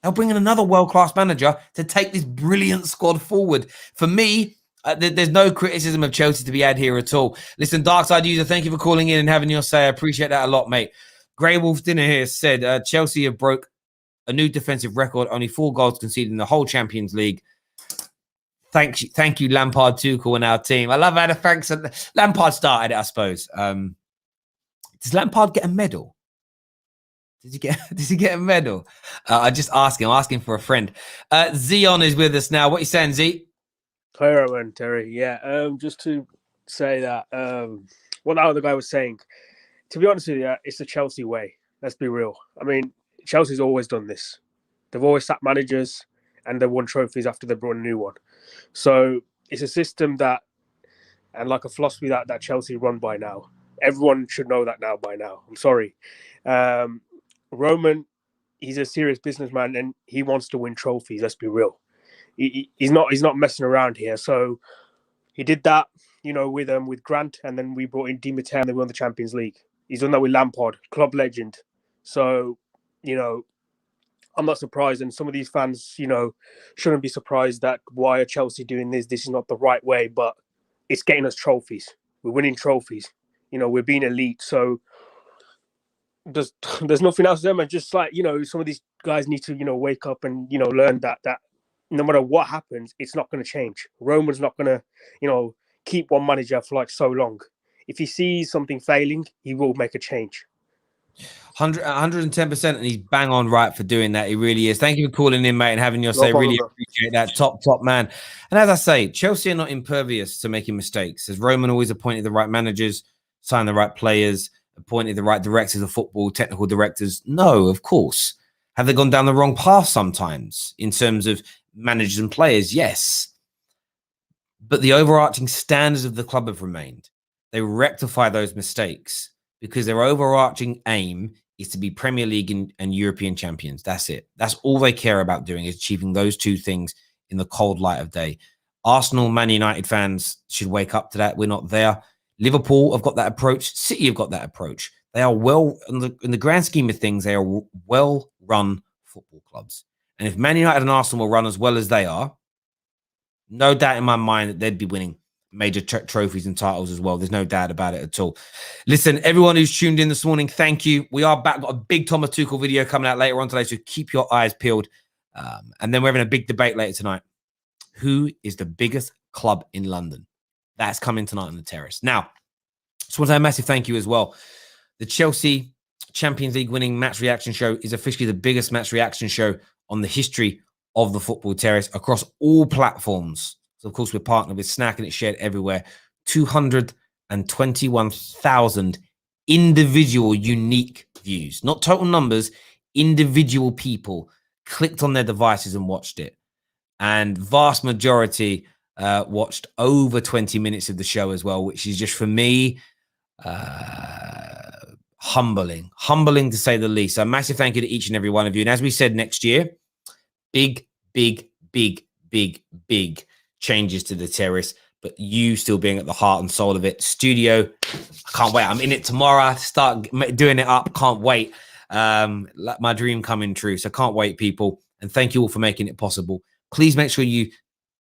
they'll bring in another world-class manager to take this brilliant squad forward. For me, there's no criticism of Chelsea to be had here at all. Listen, Darkside user, thank you for calling in and having your say. I appreciate that a lot, mate. Grey Wolf Dinner here said Chelsea have broke a new defensive record, only 4 goals conceded in the whole Champions League. Thank you, Lampard, Tuchel, and our team. I love how the thanks. Lampard started it, I suppose. Does Lampard get a medal? Does he get a medal? I'm just asking. I'm asking for a friend. Zion is with us now. What are you saying, Z? Clear one, Terry. Yeah. Just to say that what the other guy was saying. To be honest with you, it's the Chelsea way. Let's be real. I mean, Chelsea's always done this. They've always sacked managers and they've won trophies after they brought a new one. So it's a system that, and like a philosophy that Chelsea run by now. Everyone should know that now by now. I'm sorry. Roman, he's a serious businessman and he wants to win trophies. Let's be real. He's not messing around here. So he did that, with Grant, and then we brought in Di Matteo and they won the Champions League. He's done that with Lampard, club legend. So, I'm not surprised. And some of these fans, shouldn't be surprised that why are Chelsea doing this? This is not the right way, but it's getting us trophies. We're winning trophies. We're being elite. So there's nothing else to them. And just like, some of these guys need to, wake up and, learn that no matter what happens, it's not going to change. Roman's not going to, keep one manager for like so long. If he sees something failing, he will make a change. 110%, and he's bang on right for doing that. He really is. Thank you for calling in, mate, and having your say. Really appreciate that. Top man. And as I say, Chelsea are not impervious to making mistakes. As Roman always appointed the right managers, signed the right players, appointed the right directors of football, technical directors. No, of course. Have they gone down the wrong path sometimes in terms of managers and players? Yes. But the overarching standards of the club have remained. They rectify those mistakes because their overarching aim is to be Premier League and European champions. That's it. That's all they care about doing, is achieving those 2 things in the cold light of day. Arsenal, Man United fans should wake up to that. We're not there. Liverpool have got that approach. City have got that approach. They are in the grand scheme of things, they are well-run football clubs. And if Man United and Arsenal will run as well as they are, no doubt in my mind that they'd be winning major trophies and titles as well. There's no doubt about it at all. Listen, everyone who's tuned in this morning, thank you. We are back. Got a big Thomas Tuchel video coming out later on today, so keep your eyes peeled. And then we're having a big debate later tonight. Who is the biggest club in London? That's coming tonight on the Terrace. Now, just want to say a massive thank you as well. The Chelsea Champions League winning match reaction show is officially the biggest match reaction show on the history of the Football Terrace across all platforms. So, of course, we're partnered with Snack and it's shared everywhere. 221,000 individual unique views, not total numbers, individual people clicked on their devices and watched it. And vast majority watched over 20 minutes of the show as well, which is just, for me, humbling to say the least. So massive thank you to each and every one of you. And as we said, next year, big changes to the Terrace, but you still being at the heart and soul of it. Studio, I can't wait. I'm in it tomorrow to start doing it up. Can't wait. My dream coming true. So can't wait, people. And thank you all for making it possible. Please make sure you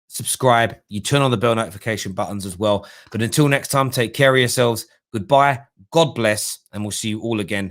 subscribe, you turn on the bell notification buttons as well. But until next time, take care of yourselves. Goodbye. God bless. And we'll see you all again